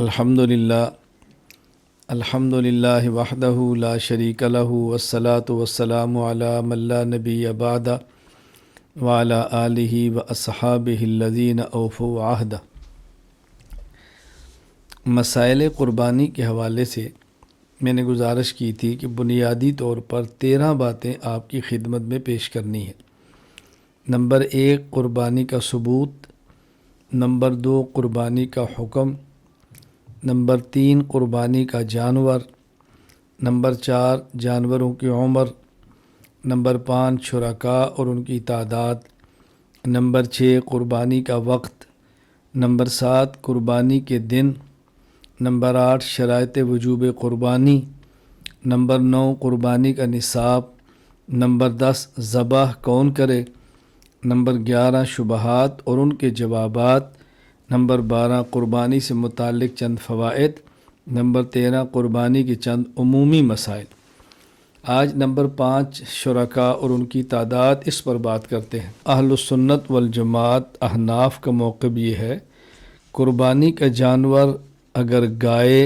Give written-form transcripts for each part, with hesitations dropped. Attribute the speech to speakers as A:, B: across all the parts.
A: الحمدللہ وحدہ لا شریک لہ والصلاة والسلام علی من لا نبی بعدہ وعلی آلہ واصحابہ الذین اوفوا عہدہ۔ مسائل قربانی کے حوالے سے میں نے گزارش کی تھی کہ بنیادی طور پر 13 باتیں آپ کی خدمت میں پیش کرنی ہیں۔ نمبر 1 قربانی کا ثبوت، نمبر 2 قربانی کا حکم، نمبر 3 قربانی کا جانور، نمبر 4 جانوروں کی عمر، نمبر 5 شرکاء اور ان کی تعداد، نمبر 6 قربانی کا وقت، نمبر 7 قربانی کے دن، نمبر 8 شرائط وجوب قربانی، نمبر 9 قربانی کا نصاب، نمبر 10 ذبح کون کرے، نمبر 11 شبہات اور ان کے جوابات، نمبر 12 قربانی سے متعلق چند فوائد، نمبر 13 قربانی کے چند عمومی مسائل۔ آج نمبر 5 شرکاء اور ان کی تعداد، اس پر بات کرتے ہیں۔ اہل السنت والجماعت احناف کا موقف یہ ہے قربانی کا جانور اگر گائے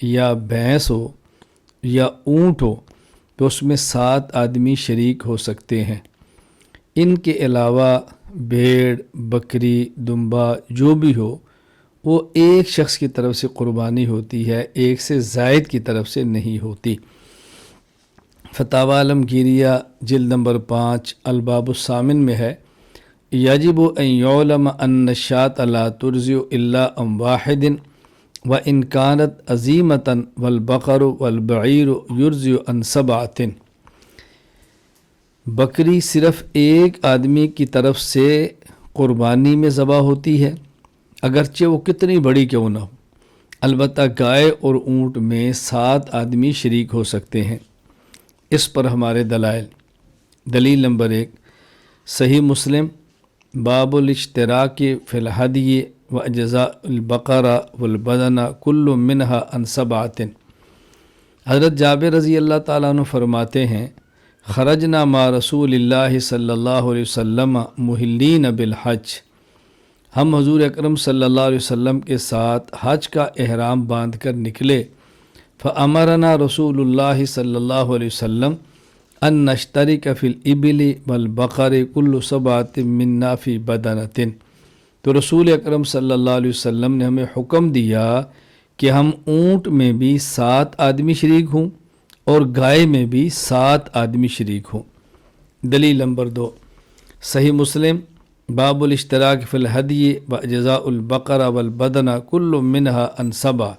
A: یا بھینس ہو یا اونٹ ہو تو اس میں 7 آدمی شریک ہو سکتے ہیں۔ ان کے علاوہ بھیڑ، بکری، دمبا جو بھی ہو وہ ایک شخص کی طرف سے قربانی ہوتی ہے، ایک سے زائد کی طرف سے نہیں ہوتی۔ فتاوی عالمگیریہ جلد نمبر 5 الباب الثامن میں ہے یجب ان یعلم ان الشاة لا ترزع الا عن واحد وان كانت عظیمة والبقر والبعیر یرزع عن 7۔ بکری صرف ایک آدمی کی طرف سے قربانی میں ذبح ہوتی ہے اگرچہ وہ کتنی بڑی کیوں نہ ہو، البتہ گائے اور اونٹ میں 7 آدمی شریک ہو سکتے ہیں۔ اس پر ہمارے دلائل: دلیل نمبر 1 صحیح مسلم باب الاشتراک فی الہدی واجزاء البقرہ والبدن کل منہا عن 7۔ حضرت جابر رضی اللہ تعالیٰ عنہ فرماتے ہیں خرجنا مع رسول اللہ صلی اللہ علیہ وسلم محلین بالحج، ہم حضور اکرم صلی اللہ علیہ وسلم کے ساتھ حج کا احرام باندھ کر نکلے، فامرنا رسول اللہ صلی اللہ علیہ وسلم ان نشترک فی الابل والبقر کل 7 منا فی بدنۃ، تو رسول اکرم صلی اللہ علیہ وسلم نے ہمیں حکم دیا کہ ہم اونٹ میں بھی 7 آدمی شریک ہوں اور گائے میں بھی 7 آدمی شریک ہوں۔ دلیل نمبر 2 صحیح مسلم باب الاشتراک فی الہدی واجزاء البقرہ والبدن کل منہا عن 7۔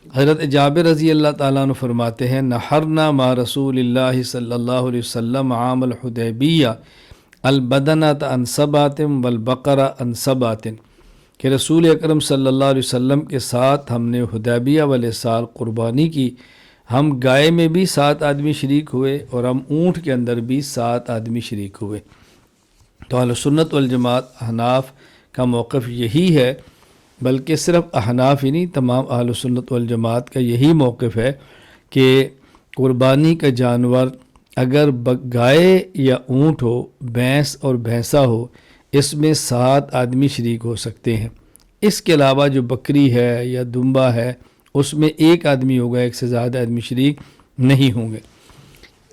A: حضرت جابر رضی اللہ تعالیٰ عنہ فرماتے ہیں نحرنا مع رسول اللہ صلی اللہ علیہ وسلم عام الحدیبیہ البدنۃ عن 7 والبقرہ عن 7، کہ رسول اکرم صلی اللہ علیہ وسلم کے ساتھ ہم نے حدیبیہ والے سال قربانی کی، ہم گائے میں بھی 7 آدمی شریک ہوئے اور ہم اونٹ کے اندر بھی 7 آدمی شریک ہوئے۔ تو اہل سنت والجماعت احناف کا موقف یہی ہے، بلکہ صرف احناف ہی نہیں، تمام اہل سنت والجماعت کا یہی موقف ہے کہ قربانی کا جانور اگر گائے یا اونٹ ہو، بھینس اور بھینسا ہو، اس میں 7 آدمی شریک ہو سکتے ہیں۔ اس کے علاوہ جو بکری ہے یا دمبا ہے اس میں ایک آدمی ہوگا، ایک سے زیادہ آدمی شریک نہیں ہوں گے۔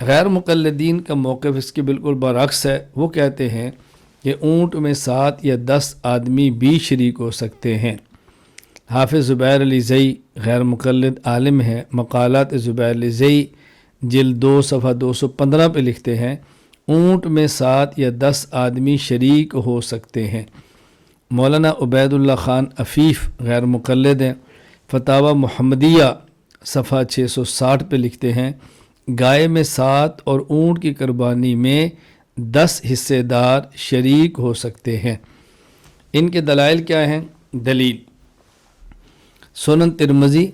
A: غیر مقلدین کا موقف اس کے بالکل برعکس ہے، وہ کہتے ہیں کہ اونٹ میں 7 یا 10 آدمی بھی شریک ہو سکتے ہیں۔ حافظ زبیر علی زئی غیر مقلد عالم ہیں، مقالات زبیر علی زئی جلد 2 صفحہ 215 پہ لکھتے ہیں اونٹ میں 7 یا 10 آدمی شریک ہو سکتے ہیں۔ مولانا عبید اللہ خان عفیف غیر مقلد ہیں، فتاوی محمدیہ صفحہ 660 پہ لکھتے ہیں گائے میں 7 اور اونٹ کی قربانی میں 10 حصے دار شریک ہو سکتے ہیں۔ ان کے دلائل کیا ہیں؟ دلیل سنن ترمذی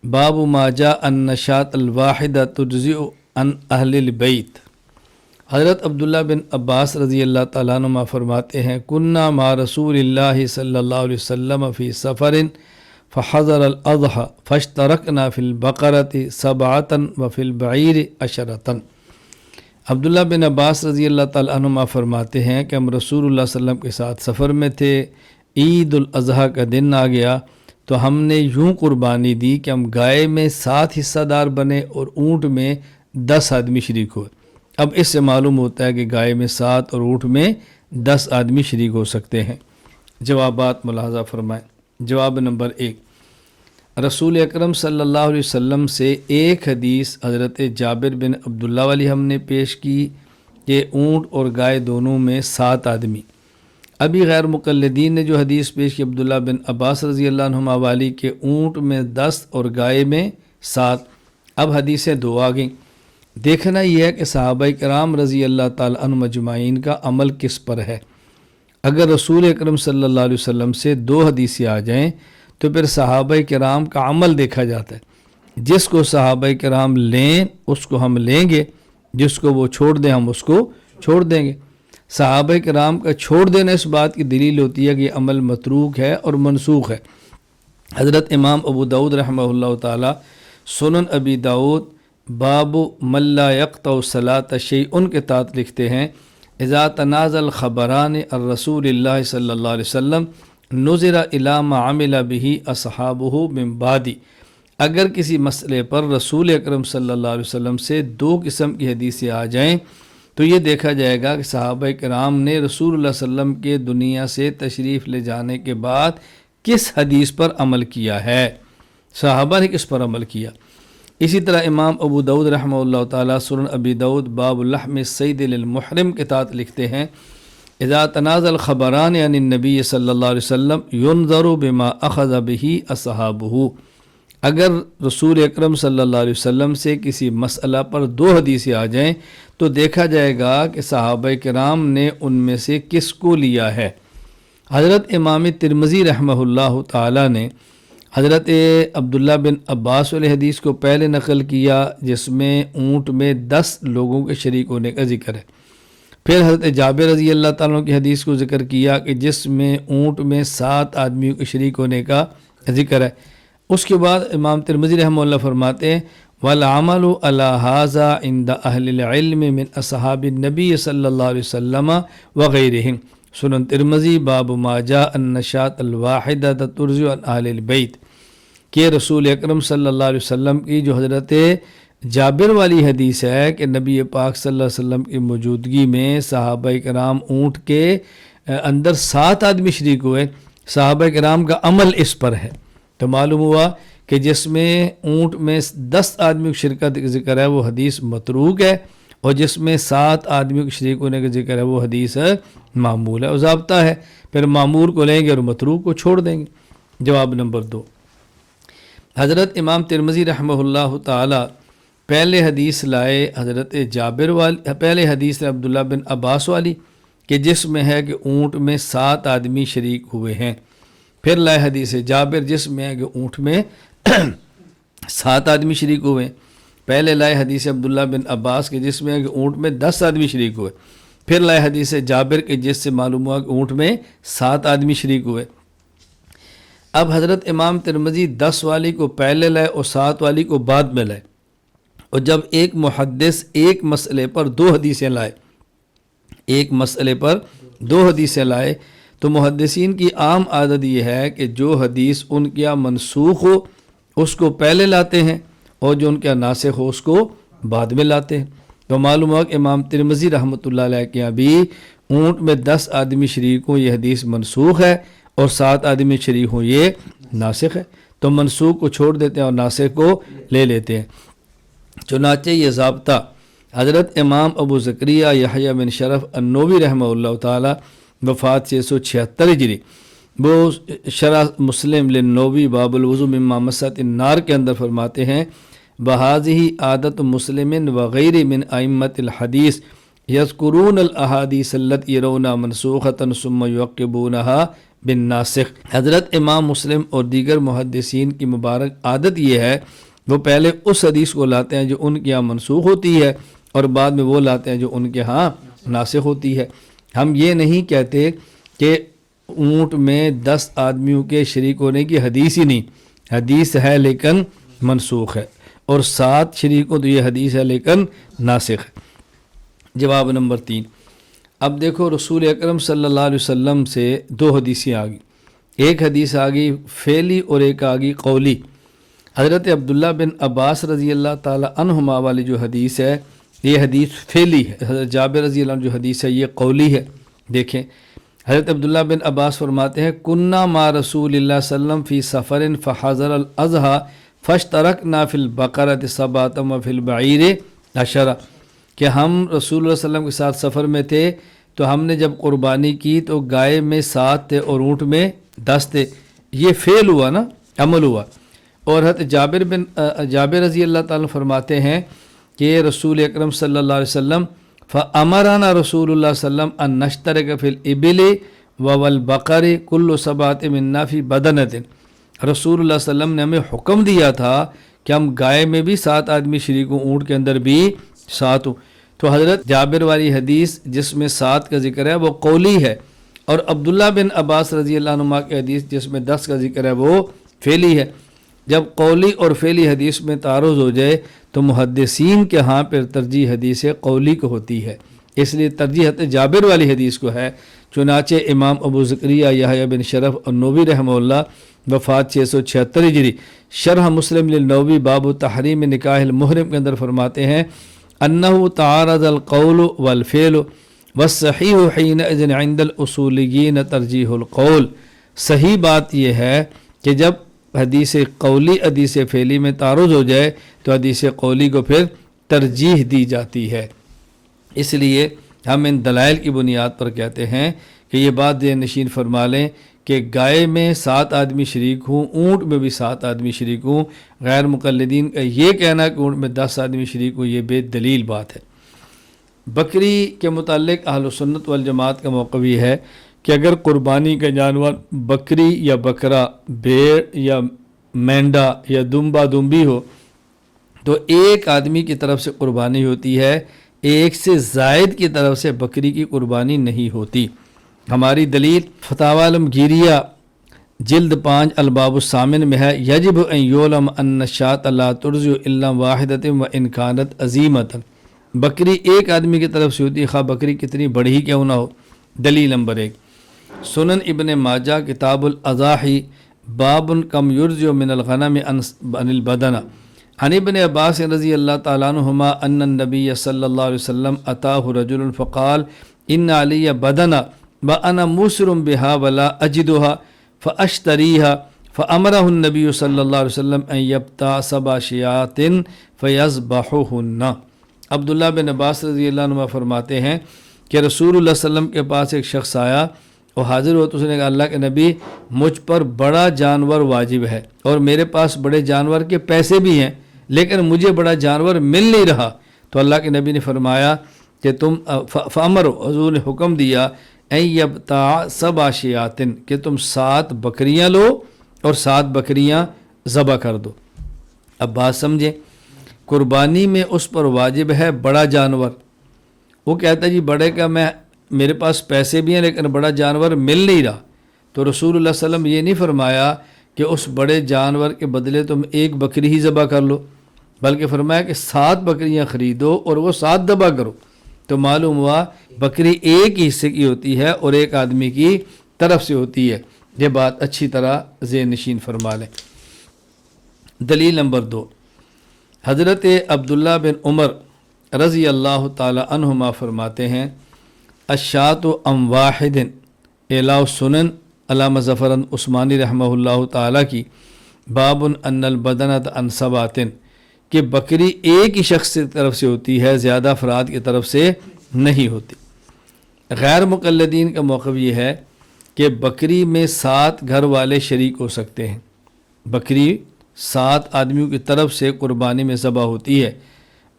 A: باب ما جاء ان الشاة الواحدہ تجزئ عن اہل البیت، حضرت عبداللہ بن عباس رضی اللہ تعالیٰ عنہ فرماتے ہیں کننا مع رسول اللہ صلی اللہ علیہ وسلم فی سفر فحضر الاضحى فاشترکنا فی البقرۃ 7 وفی البعیر 10۔ عبداللہ بن عباس رضی اللہ تعالیٰ عنہ فرماتے ہیں کہ ہم رسول اللہ صلی اللہ علیہ وسلم کے ساتھ سفر میں تھے، عید الاضحیٰ کا دن آ گیا، تو ہم نے یوں قربانی دی کہ ہم گائے میں 7 حصہ دار بنے اور اونٹ میں 10 آدمی شریک ہوئے۔ اب اس سے معلوم ہوتا ہے کہ گائے میں 7 اور اونٹ میں 10 آدمی شریک ہو سکتے ہیں۔ جوابات ملاحظہ فرمائیں۔ جواب نمبر 1، رسول اکرم صلی اللہ علیہ وسلم سے ایک حدیث حضرت جابر بن عبداللہ والی ہم نے پیش کی کہ اونٹ اور گائے دونوں میں 7 آدمی۔ ابھی غیر مقلدین نے جو حدیث پیش کی عبداللہ بن عباس رضی اللہ عنہما والی کہ اونٹ میں 10 اور گائے میں 7۔ اب حدیثیں 2 آ گئیں۔ دیکھنا یہ ہے کہ صحابہ کرام رضی اللہ تعالیٰ عنہ مجمعین کا عمل کس پر ہے۔ اگر رسول اکرم صلی اللہ علیہ وسلم سے 2 حدیثیں آ جائیں تو پھر صحابہ کرام کا عمل دیکھا جاتا ہے۔ جس کو صحابہ کرام لیں اس کو ہم لیں گے، جس کو وہ چھوڑ دیں ہم اس کو چھوڑ دیں گے۔ صحابہ کرام کا چھوڑ دینا اس بات کی دلیل ہوتی ہے کہ یہ عمل متروک ہے اور منسوخ ہے۔ حضرت امام ابو داؤد رحمہ اللہ تعالی سنن ابی داؤد باب من لا یقطع الصلاۃ شیء کے تحت لکھتے ہیں اذا تنازع الخبران الرسول اللہ صلی اللہ علیہ وسلم نظر الی ما عمل به اصحابہ من بعد۔ اگر کسی مسئلے پر رسول اکرم صلی اللہ علیہ وسلم سے 2 قسم کی حدیثیں آ جائیں تو یہ دیکھا جائے گا کہ صحابہ کرام نے رسول اللہ صلی اللہ علیہ وسلم کے دنیا سے تشریف لے جانے کے بعد کس حدیث پر عمل کیا ہے، صحابہ نے کس پر عمل کیا۔ اسی طرح امام ابو داؤد رحمہ اللہ تعالیٰ سنن ابی داؤد باب لحم الصید للمحرم کے تحت لکھتے ہیں اذا تنازع الخبران عن النبی صلی اللہ علیہ وسلم ينظر بما اخذ به اصحابہ۔ اگر رسول اکرم صلی اللہ علیہ وسلم سے کسی مسئلہ پر 2 حدیثیں آ جائیں تو دیکھا جائے گا کہ صحابہ کرام نے ان میں سے کس کو لیا ہے۔ حضرت امام ترمذی رحمہ اللہ تعالی نے حضرت عبداللہ بن عباس والی حدیث کو پہلے نقل کیا جس میں اونٹ میں 10 لوگوں کے شریک ہونے کا ذکر ہے۔ پھر حضرت جابر رضی اللہ تعالیٰ کی حدیث کو ذکر کیا کہ جس میں اونٹ میں 7 آدمیوں کے شریک ہونے کا ذکر ہے۔ اس کے بعد امام ترمذی رحمہ اللہ فرماتے ہیں والعمل على هذا عند اہل العلم من اصحاب النبی صلی اللہ علیہ وسلم وغیرہم۔ سنن ترمذی باب ما جاء النشاط الواحدہ ترجع عن اہل البیت کہ رسول اکرم صلی اللہ علیہ وسلم کی جو حضرت جابر والی حدیث ہے کہ نبی پاک صلی اللہ علیہ وسلم کی موجودگی میں صحابہ کرام اونٹ کے اندر 7 آدمی شریک ہوئے، صحابہ کرام کا عمل اس پر ہے۔ تو معلوم ہوا کہ جس میں اونٹ میں 10 آدمیوں کی شرکت کا ذکر ہے وہ حدیث متروک ہے، اور جس میں 7 آدمیوں کے شریک ہونے کا ذکر ہے وہ حدیث معمول ہے، اور ضابطہ ہے پھر معمول کو لیں گے اور متروک کو چھوڑ دیں گے۔ جواب نمبر 2، حضرت امام ترمذی رحمہ اللہ تعالی پہلے حدیث لائے حضرت جابر والی، پہلے حدیث عبداللہ بن عباس والی کہ جس میں ہے کہ اونٹ میں 7 آدمی شریک ہوئے ہیں۔ پھر لائے حدیث جابر جس میں ہے کہ اونٹ میں 7 آدمی شریک ہوئے ہیں۔ پہلے لائے حدیث عبداللہ بن عباس کے جس میں ہے کہ اونٹ میں 10 آدمی شریک ہوئے۔ پھر لائے حدیث جابر کے جس سے معلوم ہوا کہ اونٹ میں 7 آدمی شریک ہوئے۔ اب حضرت امام ترمذی 10 والی کو پہلے لائے اور 7 والی کو بعد میں لائے، اور جب ایک محدث ایک مسئلے پر 2 حدیثیں لائے، ایک مسئلے پر 2 حدیثیں لائے تو محدثین کی عام عادت یہ ہے کہ جو حدیث ان کے یہاں منسوخ ہو اس کو پہلے لاتے ہیں اور جو ان کے یہاں ناسخ ہو اس کو بعد میں لاتے ہیں۔ تو معلوم ہوا کہ امام ترمذی رحمۃ اللہ علیہ کے یہاں بھی اونٹ میں 10 آدمی شریک ہوں یہ حدیث منسوخ ہے، اور 7 آدمی شریک ہوں یہ ناسخ ہے، تو منسوخ کو چھوڑ دیتے ہیں اور ناسخ کو لے لیتے ہیں۔ چنانچہ یہ ضابطہ حضرت امام ابو زکریا یحییٰ بن شرف النووی رحمہ اللہ تعالی وفات 676 ہجری وہ شرح مسلم للنووی باب الوضو مما مست النار کے اندر فرماتے ہیں بہذہ عادت مسلم وغیر من ائمۃ الحدیث یذکرون الاحادیث التي يرون منسوخة ثم يعقبونها بالناسخ۔ حضرت امام مسلم اور دیگر محدثین کی مبارک عادت یہ ہے وہ پہلے اس حدیث کو لاتے ہیں جو ان کے ہاں منسوخ ہوتی ہے اور بعد میں وہ لاتے ہیں جو ان کے ہاں ناسخ ہوتی ہے۔ ہم یہ نہیں کہتے کہ اونٹ میں 10 آدمیوں کے شریک ہونے کی حدیث ہی نہیں، حدیث ہے لیکن منسوخ ہے، اور 7 شریکوں تو یہ حدیث ہے لیکن ناسخ ہے۔ جواب نمبر 3، اب دیکھو رسول اکرم صلی اللہ علیہ وسلم سے 2 حدیثیں آ گئی، ایک حدیث آ گئی فعلی اور ایک آ گئی قولی۔ حضرت عبداللہ بن عباس رضی اللہ تعالی عنہما والی جو حدیث ہے یہ حدیث فعلی ہے، حضرت جابر رضی اللہ عنہ جو حدیث ہے یہ قولی ہے۔ دیکھیں حضرت عبداللہ بن عباس فرماتے ہیں کنّا مع رسول اللہ صلی اللہ علیہ وسلم فی سفر فحضر الاضحیٰ فاشترکنا فی البقرۃ سبعۃ وفی البعیر عشرۃ، کہ ہم رسول اللہ صلی اللہ علیہ وسلم کے ساتھ سفر میں تھے تو ہم نے جب قربانی کی تو گائے میں 7 تھے اور اونٹ میں 10 تھے۔ یہ فعل ہوا نا، عمل ہوا۔ اور حضرت جابر رضی اللہ تعالیٰ فرماتے ہیں کہ رسول اکرم صلی اللہ علیہ وسلم فَأَمَرَنَا رسول اللہ صلی اللہ علیہ وسلم أَن نَشْتَرِكَ فِي الْإِبِلِ وَالْبَقَرِ كُلُّ سَبْعَةٍ مِنَّا فِي بَدَنَةٍ، رسول اللہ صلی اللہ علیہ وسلم نے ہمیں حکم دیا تھا کہ ہم گائے میں بھی 7 آدمی شریک ہوں، اونٹ کے اندر بھی 7 ہوں۔ تو حضرت جابر والی حدیث جس میں 7 کا ذکر ہے وہ قولی ہے، اور عبداللہ بن عباس رضی اللہ عنہ کی حدیث جس میں 10 کا ذکر ہے وہ فعلی ہے۔ جب قولی اور فعلی حدیث میں تعارض ہو جائے تو محدثین کے ہاں پھر ترجیح حدیث قولی کو ہوتی ہے، اس لیے ترجیح حضرت جابر والی حدیث کو ہے۔ چنانچہ امام ابو زکریا یحییٰ بن شرف النووی رحمہ اللہ وفات 676 ہجری شرح مسلم للنووی باب تحریم نکاح المحرم کے اندر فرماتے ہیں انہ تعارض القول والفعل والصحیح حینئذ عند الاصولیین ترجیح القول، صحیح بات یہ ہے کہ جب حدیث قولی حدیث فعلی میں تعارض ہو جائے تو حدیث قولی کو پھر ترجیح دی جاتی ہے۔ اس لیے ہم ان دلائل کی بنیاد پر کہتے ہیں کہ یہ بات ذہن نشین فرما لیں کہ گائے میں 7 آدمی شریک ہوں، اونٹ میں بھی 7 آدمی شریک ہوں۔ غیر مقلدین کا یہ کہنا کہ اونٹ میں 10 آدمی شریک ہوں یہ بے دلیل بات ہے۔ بکری کے متعلق اہل سنت والجماعت کا موقف یہ ہے کہ اگر قربانی کا جانور بکری یا بکرا، بھیڑ یا مینڈا یا دمبا دمبی ہو تو ایک آدمی کی طرف سے قربانی ہوتی ہے، ایک سے زائد کی طرف سے بکری کی قربانی نہیں ہوتی۔ ہماری دلیل فتاوی عالمگیریہ جلد 5 الباب الثامن میں ہے یجب ان یعلم ان الشاة لا ترضع الا واحدۃ وان كانت عظیمۃ، بکری ایک آدمی کی طرف سے ہوتی ہے خواہ بکری کتنی بڑی ہی کیوں نہ ہو۔ دلیل نمبر 1 سنن ابن ماجہ کتاب الاضاحی باب کم یرضع من الغنم عن البدنہ عن ابن عباس رضی اللہ تعالیٰ عنہما ان النبی صلی اللہ علیہ وسلم اتاہ رجل فقال ان علی بدنہ وانا موسر بها ولا اجدها فاشتریها فامرہ النبی صلی اللہ علیہ وسلم ان یبتاع 7 شیاۃ فیذبحہن۔ عبداللہ بن عباس رضی اللہ عنہ فرماتے ہیں کہ رسول اللہ صلی اللہ علیہ وسلم کے پاس ایک شخص آیا اور حاضر ہو تو اس نے کہا اللہ کے نبی مجھ پر بڑا جانور واجب ہے اور میرے پاس بڑے جانور کے پیسے بھی ہیں لیکن مجھے بڑا جانور مل نہیں رہا۔ تو اللہ کے نبی نے فرمایا کہ تم فامر، حضور نے حکم دیا ان یبتاع 7 شیاۃ کہ تم 7 بکریاں لو اور 7 بکریاں ذبح کر دو۔ اب بات سمجھیں، قربانی میں اس پر واجب ہے بڑا جانور، وہ کہتا ہے جی بڑے کا میرے پاس پیسے بھی ہیں لیکن بڑا جانور مل نہیں رہا، تو رسول اللہ صلی اللہ علیہ وسلم یہ نہیں فرمایا کہ اس بڑے جانور کے بدلے تم ایک بکری ہی ذبح کر لو، بلکہ فرمایا کہ 7 بکریاں خریدو اور وہ 7 ذبح کرو۔ تو معلوم ہوا بکری ایک ہی حصے کی ہوتی ہے اور ایک آدمی کی طرف سے ہوتی ہے۔ یہ بات اچھی طرح ذہن نشین فرما لیں۔ دلیل نمبر 2 حضرت عبداللہ بن عمر رضی اللہ تعالی عنہما فرماتے ہیں الشاۃ ام واحد اعلاء سنن علامہ ظفر عثمانی رحمہ اللہ تعالیٰ کی باب ان البدنۃ عن 7 کہ بکری ایک ہی شخص کی طرف سے ہوتی ہے، زیادہ افراد کی طرف سے نہیں ہوتی۔ غیر مقلدین کا موقف یہ ہے کہ بکری میں 7 گھر والے شریک ہو سکتے ہیں، بکری 7 آدمیوں کی طرف سے قربانی میں ذبح ہوتی ہے۔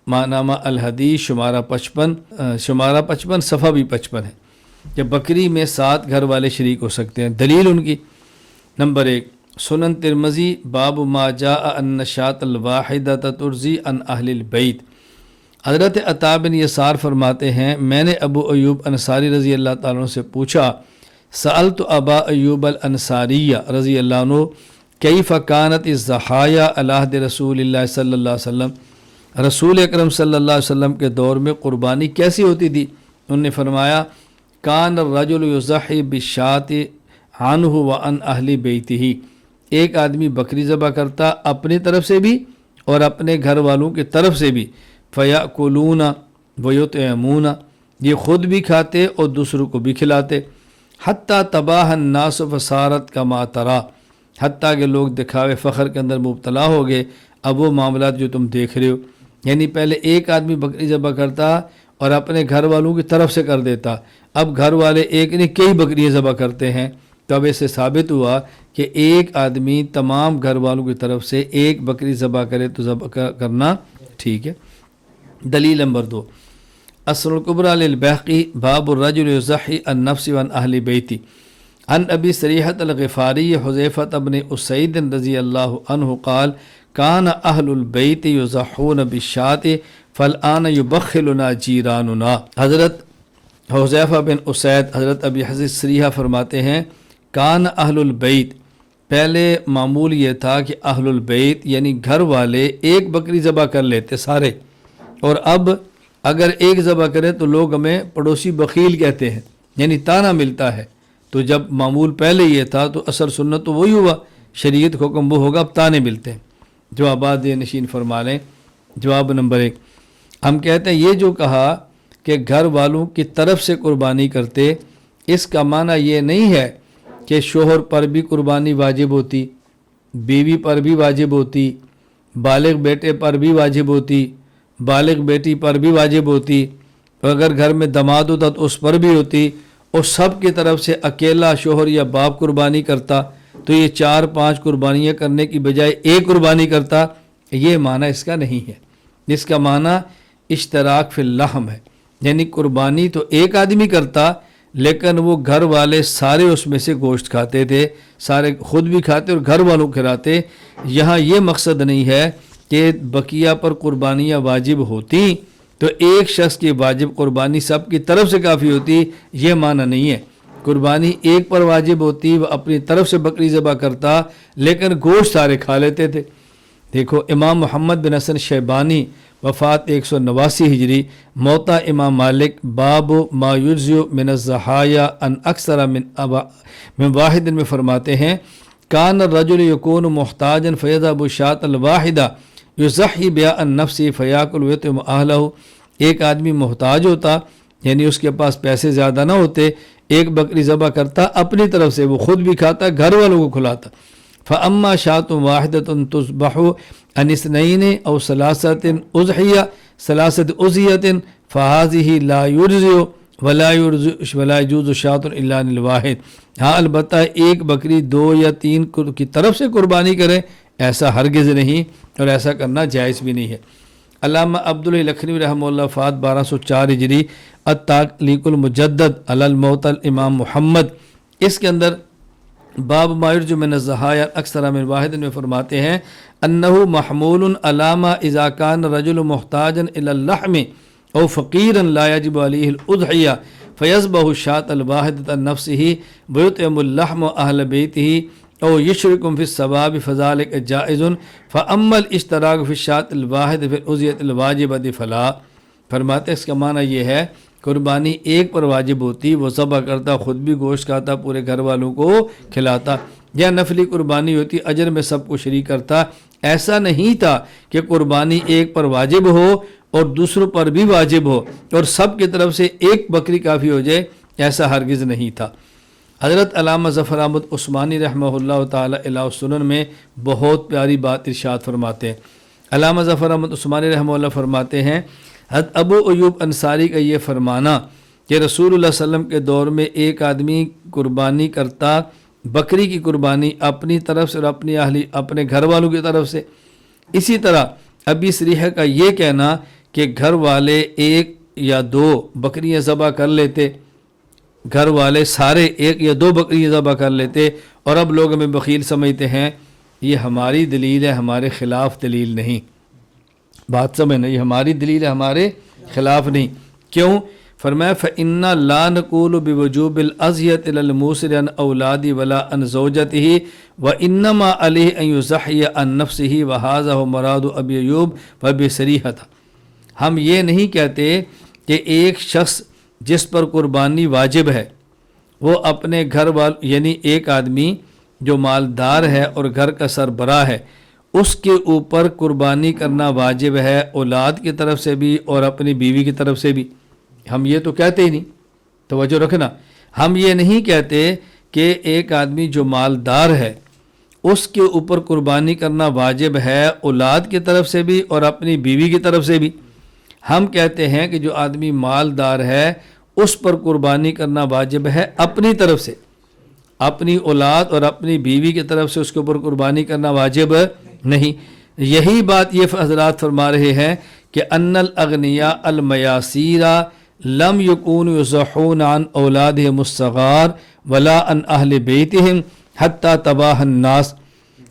A: مانامہ الحدیث شمارہ 55 صفحہ بھی 55 ہے کہ بکری میں 7 گھر والے شریک ہو سکتے ہیں۔ دلیل ان کی نمبر 1 سنن ترمذی باب ما جاء ان الشاۃ الواحدۃ ترضی عن اہل البیت۔ حضرت عطا بن یسار فرماتے ہیں میں نے ابو ایوب انصاری رضی اللہ تعالیٰ عنہ سے پوچھا سألت ابا ایوب الانصاری رضی اللہ عنہ کیف کانت الضحایا علی عہد رسول اللہ صلی اللہ علیہ وسلم، رسول اکرم صلی اللہ علیہ وسلم کے دور میں قربانی کیسی ہوتی تھی؟ انہوں نے فرمایا کان الرجل یضحی بالشاۃ عنہ وعن اہل بیتہ، ایک آدمی بکری ذبح کرتا اپنی طرف سے بھی اور اپنے گھر والوں کی طرف سے بھی، فیأکلون ویطعمون، یہ خود بھی کھاتے اور دوسروں کو بھی کھلاتے، حتیٰ تباہ الناس فصارت کما ترا، حتیٰ کہ لوگ دکھاوے فخر کے اندر مبتلا ہو گئے، اب وہ معاملات جو تم دیکھ رہے ہو، یعنی پہلے ایک آدمی بکری ذبح کرتا اور اپنے گھر والوں کی طرف سے کر دیتا، اب گھر والے ایک نہیں کئی بکریاں ذبح کرتے ہیں، تو اب اس سے ثابت ہوا کہ ایک آدمی تمام گھر والوں کی طرف سے ایک بکری ذبح کرے تو ذبح کرنا ٹھیک ہے۔ دلیل نمبر 2، اصل الکبریٰ للبیہقی باب الرجل یضحی عن نفس وعن اہل بیتی، عن ابی سریحۃ الغفاری حذیفہ بن اسید رضی اللہ عنہ قال کان اہل البیت یضحون بالشاة فالآن یبخلنا جیراننا۔ حضرت حذیفہ بن اسید، حضرت ابی حذیفہ سریحہ فرماتے ہیں کان اہل البیت، پہلے معمول یہ تھا کہ اہل البیت یعنی گھر والے ایک بکری ذبح کر لیتے سارے، اور اب اگر ایک ذبح کرے تو لوگ ہمیں پڑوسی بخیل کہتے ہیں، یعنی طعنہ ملتا ہے۔ تو جب معمول پہلے یہ تھا تو اثر سنت تو وہی ہوا، شریعت کا حکم وہ ہوگا، اب طعنے ملتے ہیں۔ جوابات نشین فرما لیں۔ جواب نمبر 1، ہم کہتے ہیں یہ جو کہا کہ گھر والوں کی طرف سے قربانی کرتے، اس کا معنی یہ نہیں ہے کہ شوہر پر بھی قربانی واجب ہوتی، بیوی پر بھی واجب ہوتی، بالغ بیٹے پر بھی واجب ہوتی، بالغ بیٹی پر بھی واجب ہوتی، اور اگر گھر میں داماد ہوتا تو اس پر بھی ہوتی، اور سب کی طرف سے اکیلا شوہر یا باپ قربانی کرتا تو یہ 4-5 قربانیاں کرنے کی بجائے ایک قربانی کرتا، یہ معنی اس کا نہیں ہے۔ اس کا معنی اشتراک فی اللحم ہے، یعنی قربانی تو ایک آدمی کرتا لیکن وہ گھر والے سارے اس میں سے گوشت کھاتے تھے، سارے خود بھی کھاتے اور گھر والوں کھلاتے۔ یہاں یہ مقصد نہیں ہے کہ بقیہ پر قربانیاں واجب ہوتی تو ایک شخص کی واجب قربانی سب کی طرف سے کافی ہوتی، یہ معنی نہیں ہے۔ قربانی ایک پر واجب ہوتی، وہ اپنی طرف سے بکری ذبح کرتا لیکن گوشت سارے کھا لیتے تھے۔ دیکھو امام محمد بن حسن شیبانی وفات 189 ہجری، موطا امام مالک باب ما یجزی من الضحایا ان اکثر من واحد میں فرماتے ہیں کان الرجل یکون محتاجا فیذهب الشاة الواحدہ یضحی بها عن نفسه فیاکل ویطعم اہلہ، ایک آدمی محتاج ہوتا یعنی اس کے پاس پیسے زیادہ نہ ہوتے، ایک بکری ذبح کرتا اپنی طرف سے، وہ خود بھی کھاتا گھر والوں کو کھلاتا۔ فاما شاۃ واحدۃ تذبح عن اثنین او ثلاثۃ اضحیہ ثلاثۃ اضحیۃ فهذه لا یجزی ولا يجوز شاۃ الا عن الواحد، ہاں البتہ ایک بکری 2 یا 3 کی طرف سے قربانی کرے ایسا ہرگز نہیں، اور ایسا کرنا جائز بھی نہیں ہے۔ علامہ عبداللہ لکھنوی رحمہ اللہ وفات 1204 ہجری، التعلیق المجدد علی الموطا الامام محمد، اس کے اندر باب ما یرجو من الضحایا اکثر من واحد میں فرماتے ہیں انہ محمول علی ما اذا کان الرجل محتاجا الی اللحم او فقیرا لا یجب علیہ الاضحیہ فیذبح الشاة الواحدۃ عن نفسہ ویطعم اللحم اہل بیتہ او یشرکم فی الثواب فذلک جائز فاما الاشتراک فی الشاة الواحد فی الاضحیۃ الواجبۃ فلا، فرماتے ہیں اس کا معنی یہ ہے قربانی ایک پر واجب ہوتی، وہ ذبح کرتا خود بھی گوشت کھاتا پورے گھر والوں کو کھلاتا، یا نفلی قربانی ہوتی اجر میں سب کو شریک کرتا۔ ایسا نہیں تھا کہ قربانی ایک پر واجب ہو اور دوسروں پر بھی واجب ہو اور سب کی طرف سے ایک بکری کافی ہو جائے، ایسا ہرگز نہیں تھا۔ حضرت علامہ ظفر احمد عثمانی رحمہ اللہ تعالی الہ السنن میں بہت پیاری بات ارشاد فرماتے ہیں۔ علامہ ظفر احمد عثمانی رحمہ اللہ فرماتے ہیں حضرت ابو ایوب انصاری کا یہ فرمانا کہ رسول اللہ صلی اللہ علیہ وسلم کے دور میں ایک آدمی قربانی کرتا بکری کی قربانی اپنی طرف سے اور اپنے گھر والوں کی طرف سے، اسی طرح ابی سریحہ کا یہ کہنا کہ گھر والے 1 یا 2 بکریاں ذبح کر لیتے، گھر والے سارے 1 یا 2 بکریاں ذبح کر لیتے اور اب لوگ ہمیں بخیل سمجھتے ہیں، یہ ہماری دلیل ہے، ہمارے خلاف دلیل نہیں۔ بات سمجھنا، یہ ہماری دلیل ہے، ہمارے خلاف نہیں۔ کیوں؟ فرمایا فَإِنَّا لَا نَقُولُ بِوُجُوبِ الْأَضْحِيَةِ لِلْمُوسِرِ عَنْ أَوْلَادِهِ وَلَا عَنْ زَوْجَتِهِ وَإِنَّمَا عَلَيْهِ أَنْ يُضَحِّيَ عَنْ نَفْسِهِ وَهَذَا هُوَ مُرَادُ أَبِي أَيُّوبَ وَأَبِي سَرِيحَةَ، ہم یہ نہیں کہتے کہ ایک شخص جس پر قربانی واجب ہے وہ اپنے گھر یعنی ایک آدمی جو مالدار ہے اور گھر کا سربراہ ہے، اس کے اوپر قربانی کرنا واجب ہے، اولاد کی طرف سے بھی اور اپنی بیوی کی طرف سے بھی۔ ہم یہ تو کہتے ہی نہیں، توجہ رکھنا، ہم یہ نہیں کہتے کہ ایک آدمی جو مالدار ہے اس کے اوپر قربانی کرنا واجب ہے، اولاد کی طرف سے بھی اور اپنی بیوی کی طرف سے بھی۔ ہم کہتے ہیں کہ جو آدمی مالدار ہے اس پر قربانی کرنا واجب ہے اپنی طرف سے، اپنی اولاد اور اپنی بیوی کی طرف سے اس کے اوپر قربانی کرنا واجب نہیں۔ یہی بات یہ حضرات فرما رہے ہیں کہ ان الاغنیاء المیاسیر لم یکون یضحون عن اولادہم الصغار ولا عن اہل بیتہم حتی تباہ الناس،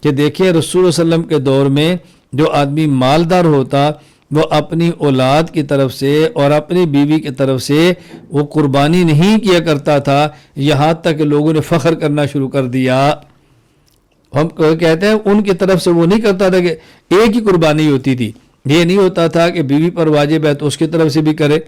A: کہ دیکھیں رسول صلی اللہ علیہ وسلم کے دور میں جو آدمی مالدار ہوتا وہ اپنی اولاد کی طرف سے اور اپنی بیوی کی طرف سے وہ قربانی نہیں کیا کرتا تھا، یہاں تک کہ لوگوں نے فخر کرنا شروع کر دیا۔ ہم کہتے ہیں ان کی طرف سے وہ نہیں کرتا تھا کہ ایک ہی قربانی ہوتی تھی، یہ نہیں ہوتا تھا کہ بیوی پر واجب ہے تو اس کی طرف سے بھی کرے،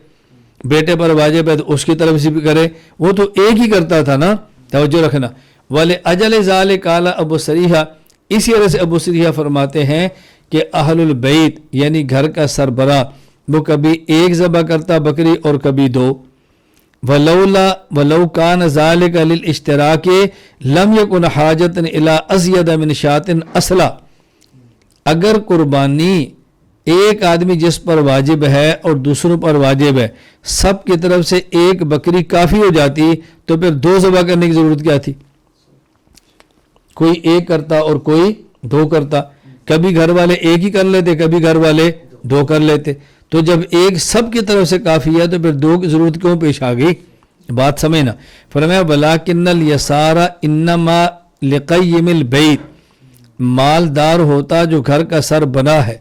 A: بیٹے پر واجب ہے تو اس کی طرف سے بھی کرے، وہ تو ایک ہی کرتا تھا نا، توجہ رکھنا۔ وَلِأَجَلِ ذَلِكَ قَالَ ابو سریحہ، اسی وجہ سے ابو سریحہ فرماتے ہیں کہ اہل البیت یعنی گھر کا سربراہ وہ کبھی ایک ذبح کرتا بکری اور کبھی دو۔ وَلَوْ كَانَ ذَلِكَ لِلْإِشْتِرَاكِ لَمْ يَكُنْ حَاجَةً إِلَىٰ أَزْيَدَ مِنْ شَاةٍ أَصْلًا، اگر قربانی ایک آدمی جس پر واجب ہے اور دوسروں پر واجب ہے سب کی طرف سے ایک بکری کافی ہو جاتی تو پھر دو ذبح کرنے کی ضرورت کیا تھی؟ کوئی ایک کرتا اور کوئی دو کرتا، کبھی گھر والے ایک ہی کر لیتے کبھی گھر والے دو کر لیتے، تو جب ایک سب کی طرف سے کافی ہے تو پھر دو کی ضرورت کیوں پیش آ گئی؟ بات سمجھنا۔ فرمایا وَلَٰكِنَّ الْيَسَارَ إِنَّمَا لِقَيِّمِ الْبَيْتِ، مالدار ہوتا جو گھر کا سربراہ ہے،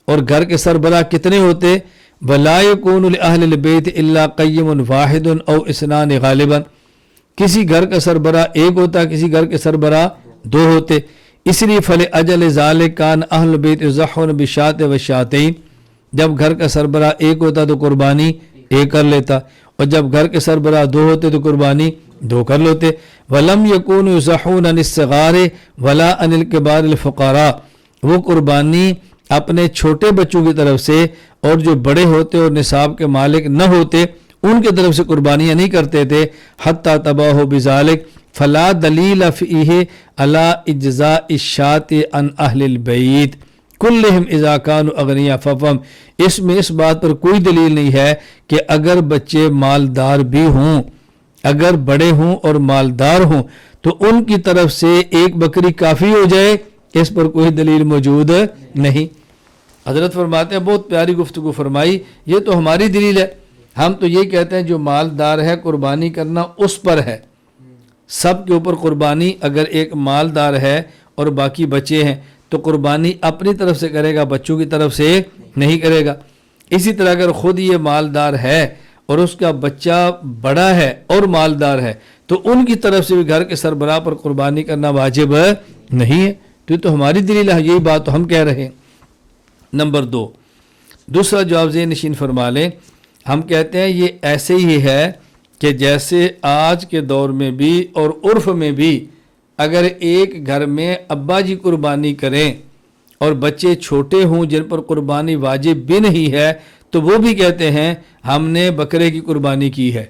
A: اور گھر کے سربراہ کتنے ہوتے؟ وَلَا يَكُونُ لِأَهْلِ الْبَيْتِ إِلَّا قَيِّمٌ وَاحِدٌ أَوْ اثْنَانِ غَالِبًا، کسی گھر کا سربراہ ایک ہوتا کسی گھر کے سربراہ دو ہوتے، اس لیے فَلِأَجَلِ ذَلِكَ كَانَ أَهْلُ الْبَيْتِ يُضَحُّونَ بِالشَّاةِ وَالشَّاتَيْنِ، جب گھر کا سربراہ ایک ہوتا تو قربانی ایک کر لیتا، اور جب گھر کے سربراہ دو ہوتے تو قربانی دو کر لیتے۔ وَلَمْ يَكُونُوا يُضَحُّونَ عَنِ الصِّغَارِ وَلَا عَنِ الْكِبَارِ الْفُقَرَاءِ، وہ قربانی اپنے چھوٹے بچوں کی طرف سے اور جو بڑے ہوتے اور نصاب کے مالک نہ ہوتے ان کی طرف سے قربانیاں نہیں کرتے تھے۔ حتی تباہ بذالک فلا دلیل فیہ علی اجزاء الشاة عن اہل البیت کلہم اذا کانوا اغنیاء ففہم، اس میں اس بات پر کوئی دلیل نہیں ہے کہ اگر بچے مالدار بھی ہوں، اگر بڑے ہوں اور مالدار ہوں تو ان کی طرف سے ایک بکری کافی ہو جائے، اس پر کوئی دلیل موجود نہیں۔ حضرت فرماتے ہیں بہت پیاری گفتگو فرمائی، یہ تو ہماری دلیل ہے، ہم تو یہ کہتے ہیں جو مالدار ہے قربانی کرنا اس پر ہے، سب کے اوپر قربانی، اگر ایک مالدار ہے اور باقی بچے ہیں تو قربانی اپنی طرف سے کرے گا، بچوں کی طرف سے نہیں کرے گا۔ اسی طرح اگر خود یہ مالدار ہے اور اس کا بچہ بڑا ہے اور مالدار ہے تو ان کی طرف سے بھی گھر کے سربراہ پر قربانی کرنا واجب نہیں ہے، تو یہ تو ہماری دلیل ہے، یہی بات تو ہم کہہ رہے ہیں۔ نمبر 2، دوسرا جواب ذہن نشین فرما لیں، ہم کہتے ہیں یہ ایسے ہی ہے کہ جیسے آج کے دور میں بھی اور عرف میں بھی اگر ایک گھر میں ابا جی قربانی کریں اور بچے چھوٹے ہوں جن پر قربانی واجب بھی نہیں ہے تو وہ بھی کہتے ہیں ہم نے بکرے کی قربانی کی ہے،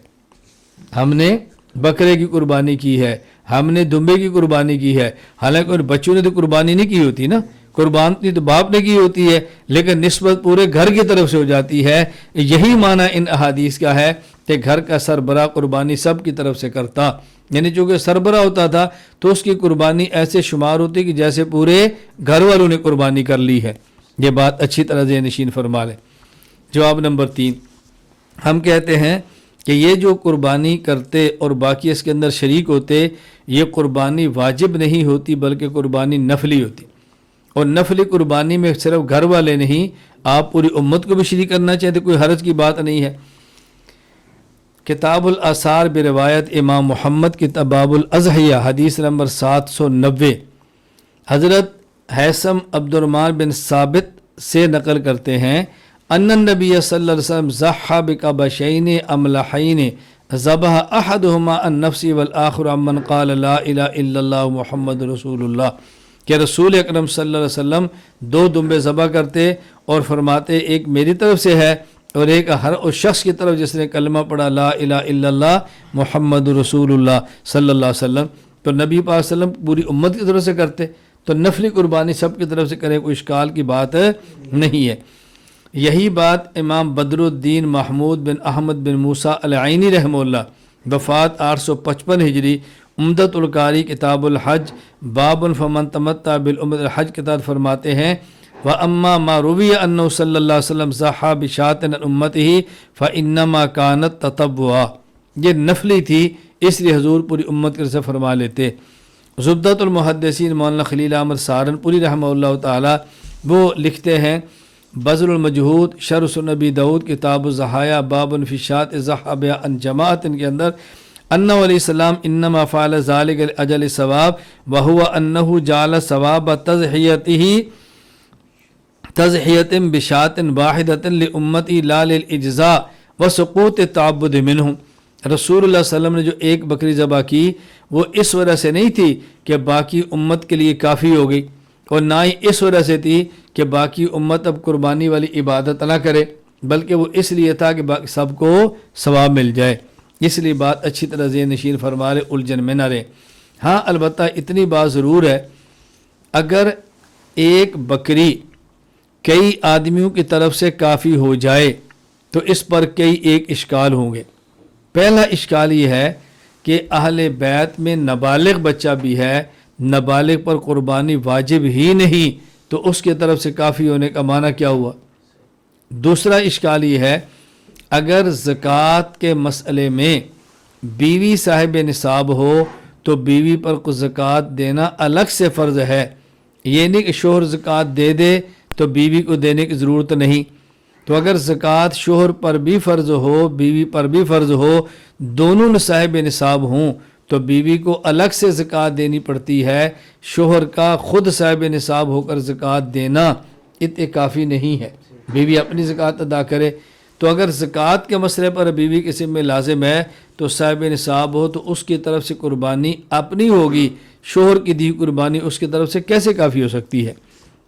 A: ہم نے بکرے کی قربانی کی ہے، ہم نے دمبے کی قربانی کی ہے، حالانکہ ان بچوں نے تو قربانی نہیں کی ہوتی نا، قربانی تو باپ نے کی ہوتی ہے لیکن نسبت پورے گھر کی طرف سے ہو جاتی ہے۔ یہی معنی ان احادیث کا ہے کہ گھر کا سربراہ قربانی سب کی طرف سے کرتا، یعنی چونکہ سربراہ ہوتا تھا تو اس کی قربانی ایسے شمار ہوتی کہ جیسے پورے گھر والوں نے قربانی کر لی ہے۔ یہ بات اچھی طرح ذہن نشین فرما لیں۔ جواب نمبر 3، ہم کہتے ہیں کہ یہ جو قربانی کرتے اور باقی اس کے اندر شریک ہوتے، یہ قربانی واجب نہیں ہوتی بلکہ قربانی نفلی ہوتی، اور نفلی قربانی میں صرف گھر والے نہیں آپ پوری امت کو بھی شریک کرنا چاہتے، کوئی حرج کی بات نہیں ہے۔ کتاب الاثار بروایت امام محمد کی باب الاضحیہ حدیث نمبر 790 حضرت حیثم عبد الرحمن بن ثابت سے نقل کرتے ہیں ان النبی صلی اللہ علیہ وسلم ضحى بقبشین املحین ذبح احدہما عن نفسی والآخر عمن قال لا الہ الا اللہ محمد رسول اللہ، کہ رسول اکرم صلی اللہ علیہ وسلم دو دمبے ذبح کرتے اور فرماتے ایک میری طرف سے ہے اور ایک ہر اس شخص کی طرف جس نے کلمہ پڑھا لا الہ الا اللہ محمد رسول اللہ صلی اللہ علیہ وسلم۔ تو نبی پاک صلی اللہ علیہ وسلم پوری امت کی طرف سے کرتے، تو نفلی قربانی سب کی طرف سے کرے، کوئی اشکال کی بات نہیں ہے۔ یہی بات امام بدر الدین محمود بن احمد بن موسیٰ العینی رحمہ اللہ، وفات 855 ہجری، عمدۃ القاری کتاب الحج، باب فمن تمتع بالعمرۃ الحج کے تحت فرماتے ہیں وَأَمَّا مَا رُوِيَ أَنَّهُ صلی اللہ علیہ وسلم ضحیٰ بِشَاةٍ عَنْ أُمَّتِهِ فَإِنَّمَا كَانَتْ تَطَوُّعًا، یہ نفلی تھی اس لیے حضور پوری امت کے سے فرما لیتے۔ زبدۃ المحدثین مولانا خلیل احمد سہارنپوری رحمہ اللہ تعالی وہ لکھتے ہیں بذل المجہود شرح سنن ابی داؤد کتاب الضحایا باب فی الشاة ضحی بہا عن جماعت کے اندر انہ علیہ السلام انما فعل ذلک لاجل الثواب وهو انہ جعل ثواب تضحیۃ بشاة واحدۃ لامتی لا للاجزاء وسقوط التعبد منہم۔ رسول اللہ صلی اللہ علیہ وسلم نے جو ایک بکری ذبح کی وہ اس وجہ سے نہیں تھی کہ باقی امت کے لیے کافی ہو گئی، اور نہ ہی اس وجہ سے تھی کہ باقی امت اب قربانی والی عبادت نہ کرے، بلکہ وہ اس لیے تھا کہ سب کو ثواب مل جائے۔ اس لیے بات اچھی طرح ذہن نشین فرما رہے، الجھن میں نہ رہے۔ ہاں البتہ اتنی بات ضرور ہے، اگر ایک بکری کئی آدمیوں کی طرف سے کافی ہو جائے تو اس پر کئی ایک اشکال ہوں گے۔ پہلا اشکال یہ ہے کہ اہل بیت میں نابالغ بچہ بھی ہے، نابالغ پر قربانی واجب ہی نہیں، تو اس کی طرف سے کافی ہونے کا معنی کیا ہوا؟ دوسرا اشکال یہ ہے اگر زکوٰۃ کے مسئلے میں بیوی صاحب نصاب ہو تو بیوی پر کچھ زکوٰۃ دینا الگ سے فرض ہے، یہ نہیں کہ شوہر زکوٰۃ دے دے تو بیوی کو دینے کی ضرورت نہیں۔ تو اگر زکوٰۃ شوہر پر بھی فرض ہو بیوی پر بھی فرض ہو، دونوں صاحب نصاب ہوں تو بیوی کو الگ سے زکوٰۃ دینی پڑتی ہے، شوہر کا خود صاحب نصاب ہو کر زکوٰۃ دینا اتنے کافی نہیں ہے، بیوی اپنی زکوٰۃ ادا کرے۔ تو اگر زکوٰۃ کے مسئلے پر بیوی کے ذمہ لازم ہے تو صاحب نصاب ہو تو اس کی طرف سے قربانی اپنی ہوگی، شوہر کی دی قربانی اس کی طرف سے کیسے کافی ہو سکتی ہے؟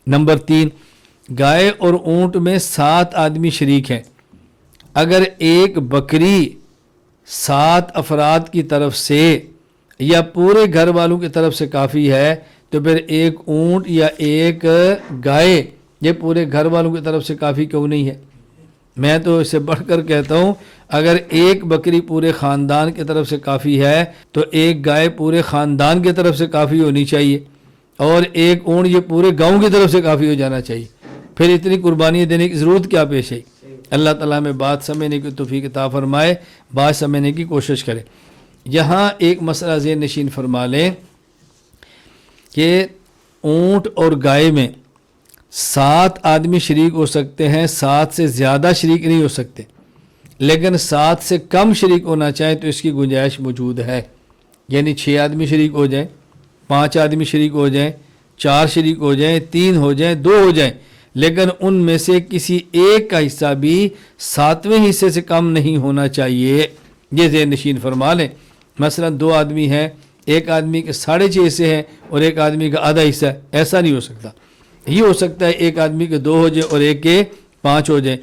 A: نمبر 3، گائے اور اونٹ میں 7 آدمی شریک ہیں، اگر ایک بکری 7 افراد کی طرف سے یا پورے گھر والوں کی طرف سے کافی ہے تو پھر ایک اونٹ یا ایک گائے یہ پورے گھر والوں کی طرف سے کافی کیوں نہیں ہے؟ میں تو اس سے بڑھ کر کہتا ہوں اگر ایک بکری پورے خاندان کی طرف سے کافی ہے تو ایک گائے پورے خاندان کی طرف سے کافی ہونی چاہیے، اور ایک اونٹ یہ پورے گاؤں کی طرف سے کافی ہو جانا چاہیے، پھر اتنی قربانی دینے کی ضرورت کیا پیش ہے؟ اللہ تعالیٰ میں بات سمجھنے کی توفیق عطا فرمائے، بات سمجھنے کی کوشش کرے۔ یہاں ایک مسئلہ ذہن نشین فرما لیں کہ اونٹ اور گائے میں 7 آدمی شریک ہو سکتے ہیں، 7 سے زیادہ شریک نہیں ہو سکتے، لیکن 7 سے کم شریک ہونا چاہیں تو اس کی گنجائش موجود ہے، یعنی 6 آدمی شریک ہو جائیں، 5 آدمی شریک ہو جائیں، 4 شریک ہو جائیں، 3 ہو جائیں، 2 ہو جائیں، لیکن ان میں سے کسی ایک کا حصہ بھی 7ویں حصے سے کم نہیں ہونا چاہیے، یہ ذہن نشین فرما لیں۔ مثلا 2 آدمی ہیں، ایک آدمی کے 6.5 حصے ہیں اور ایک آدمی کا آدھا حصہ ہے، ایسا نہیں ہو سکتا۔ یہ ہو سکتا ہے ایک آدمی کے 2 ہو جائیں اور ایک کے 5 ہو جائیں۔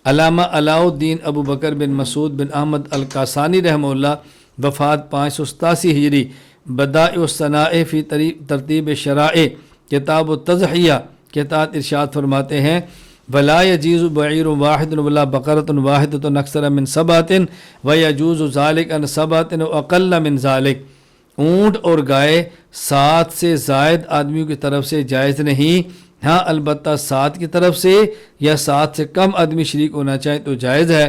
A: علامہ علاء الدین ابو بکر بن مسعود بن احمد القاسانی رحمہ اللہ، وفات 587 ہجری، بدائع الصنائع فی ترتیب شرائع کتاب التضحیہ کے تحت ارشاد فرماتے ہیں ولا يجوز بعیر واحد ولا بقرۃ واحدۃ اکثر من 7 ويجوز ذلك عن 7 واقل من ذلك، اونٹ اور گائے 7 سے زائد آدمیوں کی طرف سے جائز نہیں، ہاں البتہ 7 کی طرف سے یا 7 سے کم آدمی شریک ہونا چاہے تو جائز ہے۔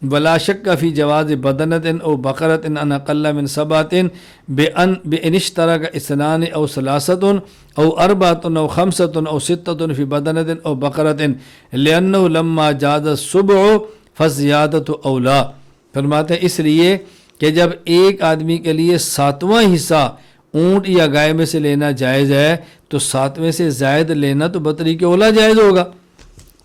A: ولا شک فی جواز بدنۃ او بقرۃ ان اقل من 7 بان اشترک 2 او 3 او 4 او 5 او 6 فی بدنۃ او بقرۃ لانه لما جاز السبع فزیادۃ اولا، فرماتے ہیں اس لیے کہ جب ایک آدمی کے لیے 7واں حصہ اونٹ یا گائے میں سے لینا جائز ہے تو 7ویں سے زائد لینا تو بطریق اولا جائز ہوگا۔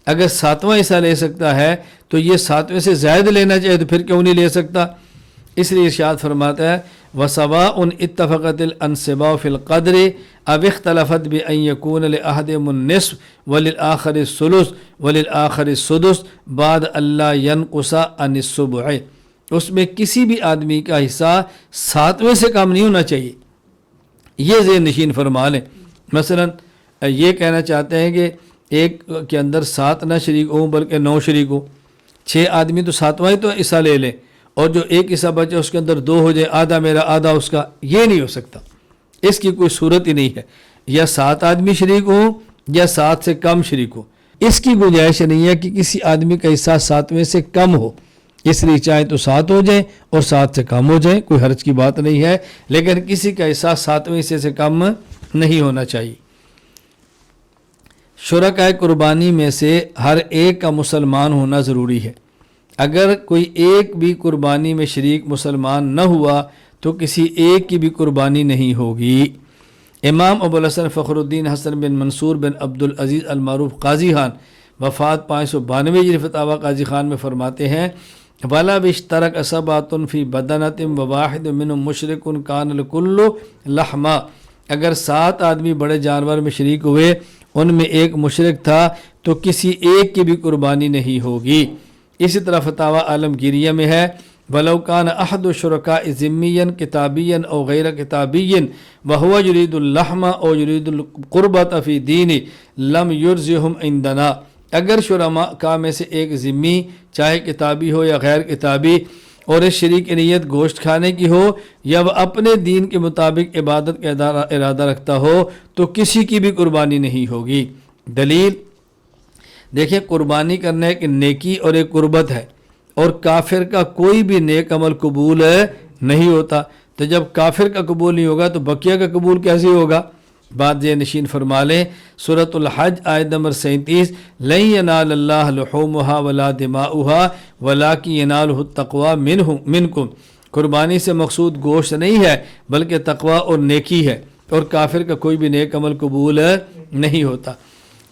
A: اگر 7واں حصہ لے سکتا ہے تو یہ 7ویں سے زائد لینا چاہے تو پھر کیوں نہیں لے سکتا؟ اس لیے ارشاد فرماتا ہے وَسَوَاءٌ اتَّفَقَتِ الْأَنْصِبَاءُ فِي الْقَدْرِ أَوِ اخْتَلَفَتْ بِأَنْ يَكُونَ لِأَحَدِهِمُ النِّصْفُ وَلِلْآخَرِ الثُّلُثُ وَلِلْآخَرِ السُّدُسُ بَعْدَ أَلَّا يَنْقُصَ عَنِ السُّبُعِ، اس میں کسی بھی آدمی کا حصہ 7ویں سے کم نہیں ہونا چاہیے۔ یہ ذہن نشین فرما لیں۔ مثلا یہ کہنا چاہتے ہیں کہ ایک کے اندر 7 نہ شریک ہوں بلکہ 9 شریک ہوں، 6 آدمی تو 7واں ہی تو حصہ لے لیں، اور جو ایک حصہ بچے اس کے اندر 2 ہو جائے، آدھا میرا آدھا اس کا، یہ نہیں ہو سکتا، اس کی کوئی صورت ہی نہیں ہے۔ یا 7 آدمی شریک ہوں یا 7 سے کم شریک ہو، اس کی گنجائش نہیں ہے کہ کسی آدمی کا حصہ 7ویں سے کم ہو، اس لیے چاہے تو 7 ہو جائیں اور 7 سے کم ہو جائیں، کوئی حرج کی بات نہیں ہے، لیکن کسی کا حصہ 7ویں حصے سے کم نہیں ہونا چاہیے۔ شرکائے قربانی میں سے ہر ایک کا مسلمان ہونا ضروری ہے۔ اگر کوئی ایک بھی قربانی میں شریک مسلمان نہ ہوا تو کسی ایک کی بھی قربانی نہیں ہوگی۔ امام ابو الحسن فخر الدین حسن بن منصور بن عبد العزیز المعروف قاضی خان وفات 592 فتاوی قاضی خان میں فرماتے ہیں وَلَا بِاشْتَرَكَ سَبْعَةٌ فِي بَدَنَةٍ وَوَاحِدٌ مِّنْهُمْ مُشْرِكٌ كَانَ الْكُلُّ لَحْمًا، اگر 7 آدمی بڑے جانور میں شریک ہوئے، ان میں ایک مشرک تھا تو کسی ایک کی بھی قربانی نہیں ہوگی۔ اسی طرح فتاوی عالمگیریہ میں ہے وَلَوْ كَانَ أَحَدُ الشُّرَكَاءِ ذِمِّيًّا كِتَابِيًّا أَوْ غَيْرَ كِتَابِيٍّ وَهُوَ يُرِيدُ اللَّحْمَ أَوْ يُرِيدُ الْقُرْبَةَ فِي دِينِهِ لَمْ يُرْزِهُمْ عِنْدَنَا، اگر شرکاء میں سے ایک ذمی چاہے کتابی ہو یا غیر کتابی اور اس شریک کی نیت گوشت کھانے کی ہو یا وہ اپنے دین کے مطابق عبادت کا ارادہ رکھتا ہو تو کسی کی بھی قربانی نہیں ہوگی۔ دلیل دیکھیں، قربانی کرنا ایک نیکی اور ایک قربت ہے، اور کافر کا کوئی بھی نیک عمل قبول نہیں ہوتا، تو جب کافر کا قبول نہیں ہوگا تو بقیہ کا قبول کیسے ہوگا؟ بات یہ نشین فرما لیں، سورۃ الحج آیت نمبر 37 لَن يَنَالَ اللَّهَ لُحُومُهَا وَلَا دِمَاؤُهَا وَلَٰكِن يَنَالُهُ التَّقْوَىٰ مِنْكُمْ، قربانی سے مقصود گوشت نہیں ہے بلکہ تقوی اور نیکی ہے، اور کافر کا کوئی بھی نیک عمل قبول نہیں ہوتا۔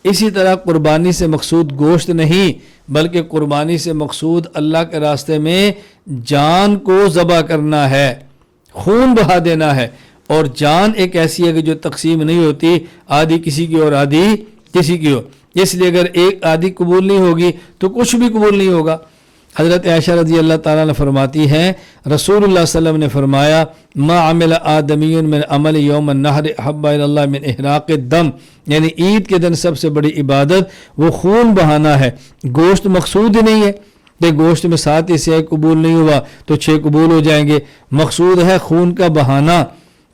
A: اسی طرح قربانی سے مقصود گوشت نہیں بلکہ قربانی سے مقصود اللہ کے راستے میں جان کو ذبح کرنا ہے، خون بہا دینا ہے، اور جان ایک ایسی ہے کہ جو تقسیم نہیں ہوتی، آدھی کسی کی اور آدھی کسی کی ہو، اس لیے اگر ایک آدھی قبول نہیں ہوگی تو کچھ بھی قبول نہیں ہوگا۔ حضرت عائشہ رضی اللہ تعالیٰ عنہ فرماتی ہیں رسول اللہ صلی اللہ علیہ وسلم نے فرمایا ما عمل آدمی من عمل یوم النحر احب الی اللہ من احراق الدم، یعنی عید کے دن سب سے بڑی عبادت وہ خون بہانا ہے، گوشت مقصود ہی نہیں ہے کہ گوشت میں 7 حصے قبول نہیں ہوا تو 6 قبول ہو جائیں گے، مقصود ہے خون کا بہانا۔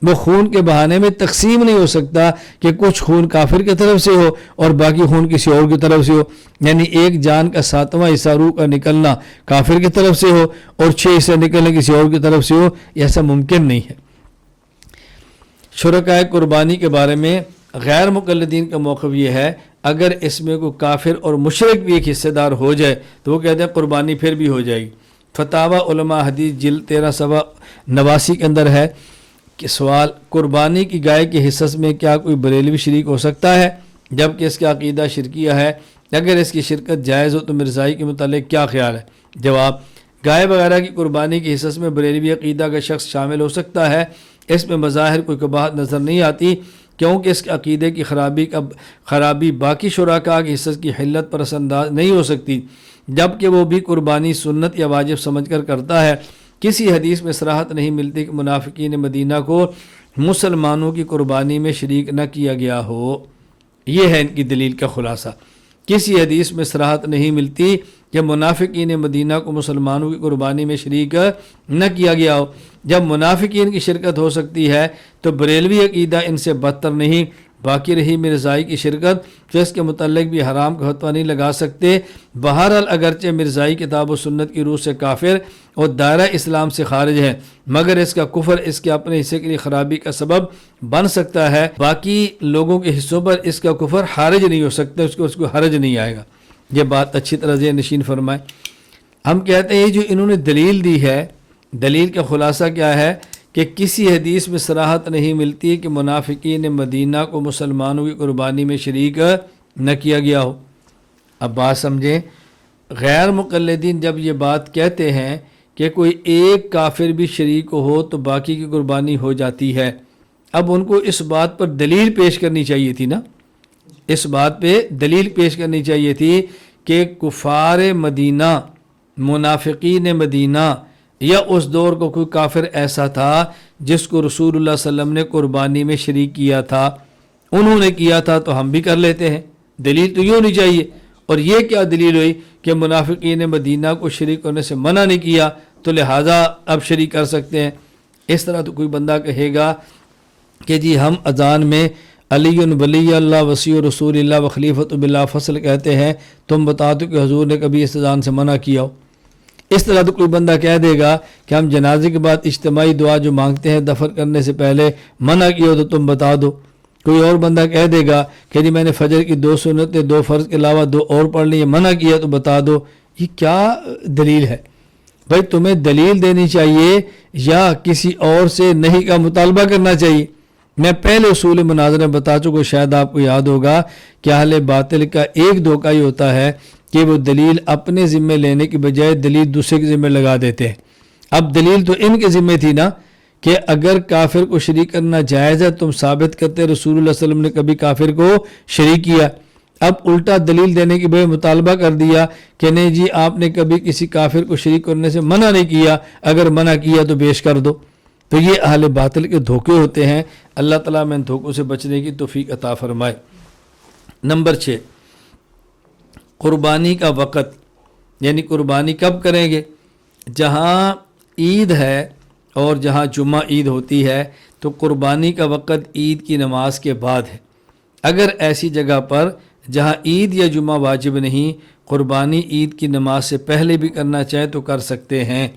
A: وہ خون کے بہانے میں تقسیم نہیں ہو سکتا کہ کچھ خون کافر کی طرف سے ہو اور باقی خون کسی اور کی طرف سے ہو، یعنی ایک جان کا 7واں حصہ روح کا نکلنا کافر کی طرف سے ہو اور 6 حصے نکلنے کسی اور کی طرف سے ہو، ایسا ممکن نہیں ہے۔ شرکائے قربانی کے بارے میں غیر مقلدین کا موقف یہ ہے اگر اس میں کوئی کافر اور مشرک بھی ایک حصے دار ہو جائے تو وہ کہتے ہیں قربانی پھر بھی ہو جائے گی۔ فتاوی علماء حدیث جلد 1389 کے اندر ہے کہ سوال قربانی کی گائے کے حصص میں کیا کوئی بریلوی شریک ہو سکتا ہے جبکہ اس کا عقیدہ شرکیہ ہے؟ اگر اس کی شرکت جائز ہو تو مرزائی کے متعلق کیا خیال ہے؟ جواب، گائے وغیرہ کی قربانی کے حصص میں بریلوی عقیدہ کا شخص شامل ہو سکتا ہے، اس میں بظاہر کوئی قباحت نظر نہیں آتی کیونکہ اس کے عقیدے کی خرابی باقی شرکاء کے حصص کی حلت پر اثر انداز نہیں ہو سکتی، جبکہ وہ بھی قربانی سنت یا واجب سمجھ کر کرتا ہے۔ کسی حدیث میں صراحت نہیں ملتی کہ منافقین مدینہ کو مسلمانوں کی قربانی میں شریک نہ کیا گیا ہو۔ یہ ہے ان کی دلیل کا خلاصہ، کسی حدیث میں صراحت نہیں ملتی کہ منافقین مدینہ کو مسلمانوں کی قربانی میں شریک نہ کیا گیا ہو۔ جب منافقین کی شرکت ہو سکتی ہے تو بریلوی عقیدہ ان سے بدتر نہیں۔ باقی رہی مرزائی کی شرکت تو اس کے متعلق بھی حرام کا فتویٰ نہیں لگا سکتے۔ بہرحال اگرچہ مرزائی کتاب و سنت کی روح سے کافر اور دائرہ اسلام سے خارج ہے، مگر اس کا کفر اس کے اپنے حصے کے لیے خرابی کا سبب بن سکتا ہے، باقی لوگوں کے حصوں پر اس کا کفر حارج نہیں ہو سکتا، اس کو حرج نہیں آئے گا۔ یہ بات اچھی طرح ذہن نشین فرمائیں۔ ہم کہتے ہیں جو انہوں نے دلیل دی ہے، دلیل کا خلاصہ کیا ہے کہ کسی حدیث میں صراحت نہیں ملتی کہ منافقین مدینہ کو مسلمانوں کی قربانی میں شریک نہ کیا گیا ہو۔ اب بات سمجھیں، غیر مقلدین جب یہ بات کہتے ہیں کہ کوئی ایک کافر بھی شریک ہو تو باقی کی قربانی ہو جاتی ہے۔ اب ان کو اس بات پر دلیل پیش کرنی چاہیے تھی نا، اس بات پہ دلیل پیش کرنی چاہیے تھی کہ کفار مدینہ، منافقین مدینہ یا اس دور کو کوئی کافر ایسا تھا جس کو رسول اللہ صلی اللہ علیہ وسلم نے قربانی میں شریک کیا تھا، انہوں نے کیا تھا تو ہم بھی کر لیتے ہیں۔ دلیل تو یہ ہونی چاہیے۔ اور یہ کیا دلیل ہوئی کہ منافقین مدینہ کو شریک کرنے سے منع نہیں کیا تو لہٰذا اب شریک کر سکتے ہیں۔ اس طرح تو کوئی بندہ کہے گا کہ جی ہم اذان میں علی ولی اللہ وسیع رسول اللہ و خلیفۃ باللہ فصل کہتے ہیں، تم بتا دو کہ حضور نے کبھی اس اذان سے منع کیا ہو۔ اس طرح تو کوئی بندہ کہہ دے گا کہ ہم جنازے کے بعد اجتماعی دعا جو مانگتے ہیں دفن کرنے سے پہلے منع کیا ہو تو تم بتا دو۔ کوئی اور بندہ کہہ دے گا کہ جی میں نے فجر کی 2 سنتیں 2 فرض کے علاوہ 2 اور پڑھ لی، منع کیا تو بتا دو۔ یہ کیا دلیل ہے بھائی؟ تمہیں دلیل دینی چاہیے یا کسی اور سے نہیں کا مطالبہ کرنا چاہیے۔ میں پہلے اصول مناظرہ بتا چکا، شاید آپ کو یاد ہوگا کہ اہل باطل کا ایک دھوکہ ہی ہوتا ہے کہ وہ دلیل اپنے ذمہ لینے کی بجائے دلیل دوسرے کے ذمہ لگا دیتے ہیں۔ اب دلیل تو ان کے ذمہ تھی نا کہ اگر کافر کو شریک کرنا جائز ہے، تم ثابت کرتے رسول اللہ صلی اللہ علیہ وسلم نے کبھی کافر کو شریک کیا۔ اب الٹا دلیل دینے کی بجائے مطالبہ کر دیا کہ نہیں جی آپ نے کبھی کسی کافر کو شریک کرنے سے منع نہیں کیا، اگر منع کیا تو پیش کر دو۔ تو یہ اہل باطل کے دھوکے ہوتے ہیں۔ اللہ تعالیٰ میں ان دھوکوں سے بچنے کی توفیق عطا فرمائے۔ نمبر 6، قربانی کا وقت، یعنی قربانی کب کریں گے؟ جہاں عید ہے اور جہاں جمعہ عید ہوتی ہے تو قربانی کا وقت عید کی نماز کے بعد ہے۔ اگر ایسی جگہ پر جہاں عید یا جمعہ واجب نہیں، قربانی عید کی نماز سے پہلے بھی کرنا چاہے تو کر سکتے ہیں،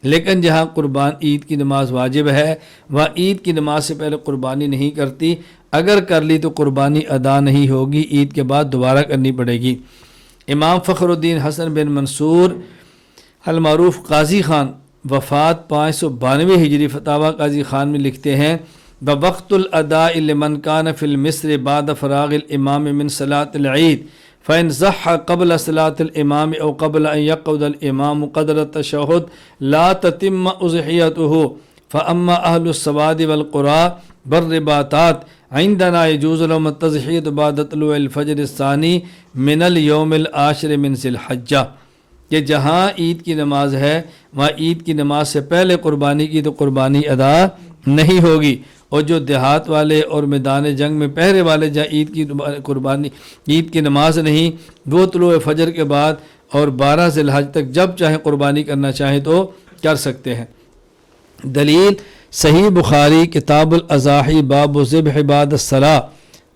A: لیکن جہاں قربان عید کی نماز واجب ہے وہاں عید کی نماز سے پہلے قربانی نہیں کرتی، اگر کر لی تو قربانی ادا نہیں ہوگی، عید کے بعد دوبارہ کرنی پڑے گی۔ امام فخر الدین حسن بن منصور المعروف قاضی خان، وفات 592 ہجری، فتاوی قاضی خان میں لکھتے ہیں بوقت الاداء لمن کان فی المصر بعد فراغ الامام من صلاة العید فإن صح قبل صلاة الامام او قبل ان يقعد الامام قدر التشہد لا تتم اضحیته فاما اہل السواد والقرى بالرباطات عندنا يجوز لهم التضحیۃ بعد طلوع الفجر الثانی من اليوم العاشر من ذی الحجہ، کہ جہاں عید کی نماز ہے وہاں عید کی نماز سے پہلے قربانی کی تو قربانی ادا نہیں ہوگی، اور جو دیہات والے اور میدان جنگ میں پہرے والے جہاں عید کی نماز نہیں، وہ طلوع فجر کے بعد اور 12 ذی الحج تک جب چاہیں قربانی کرنا چاہیں تو کر سکتے ہیں۔ دلیل صحیح بخاری کتاب الاضاحی باب ذبح بعد الصلاۃ،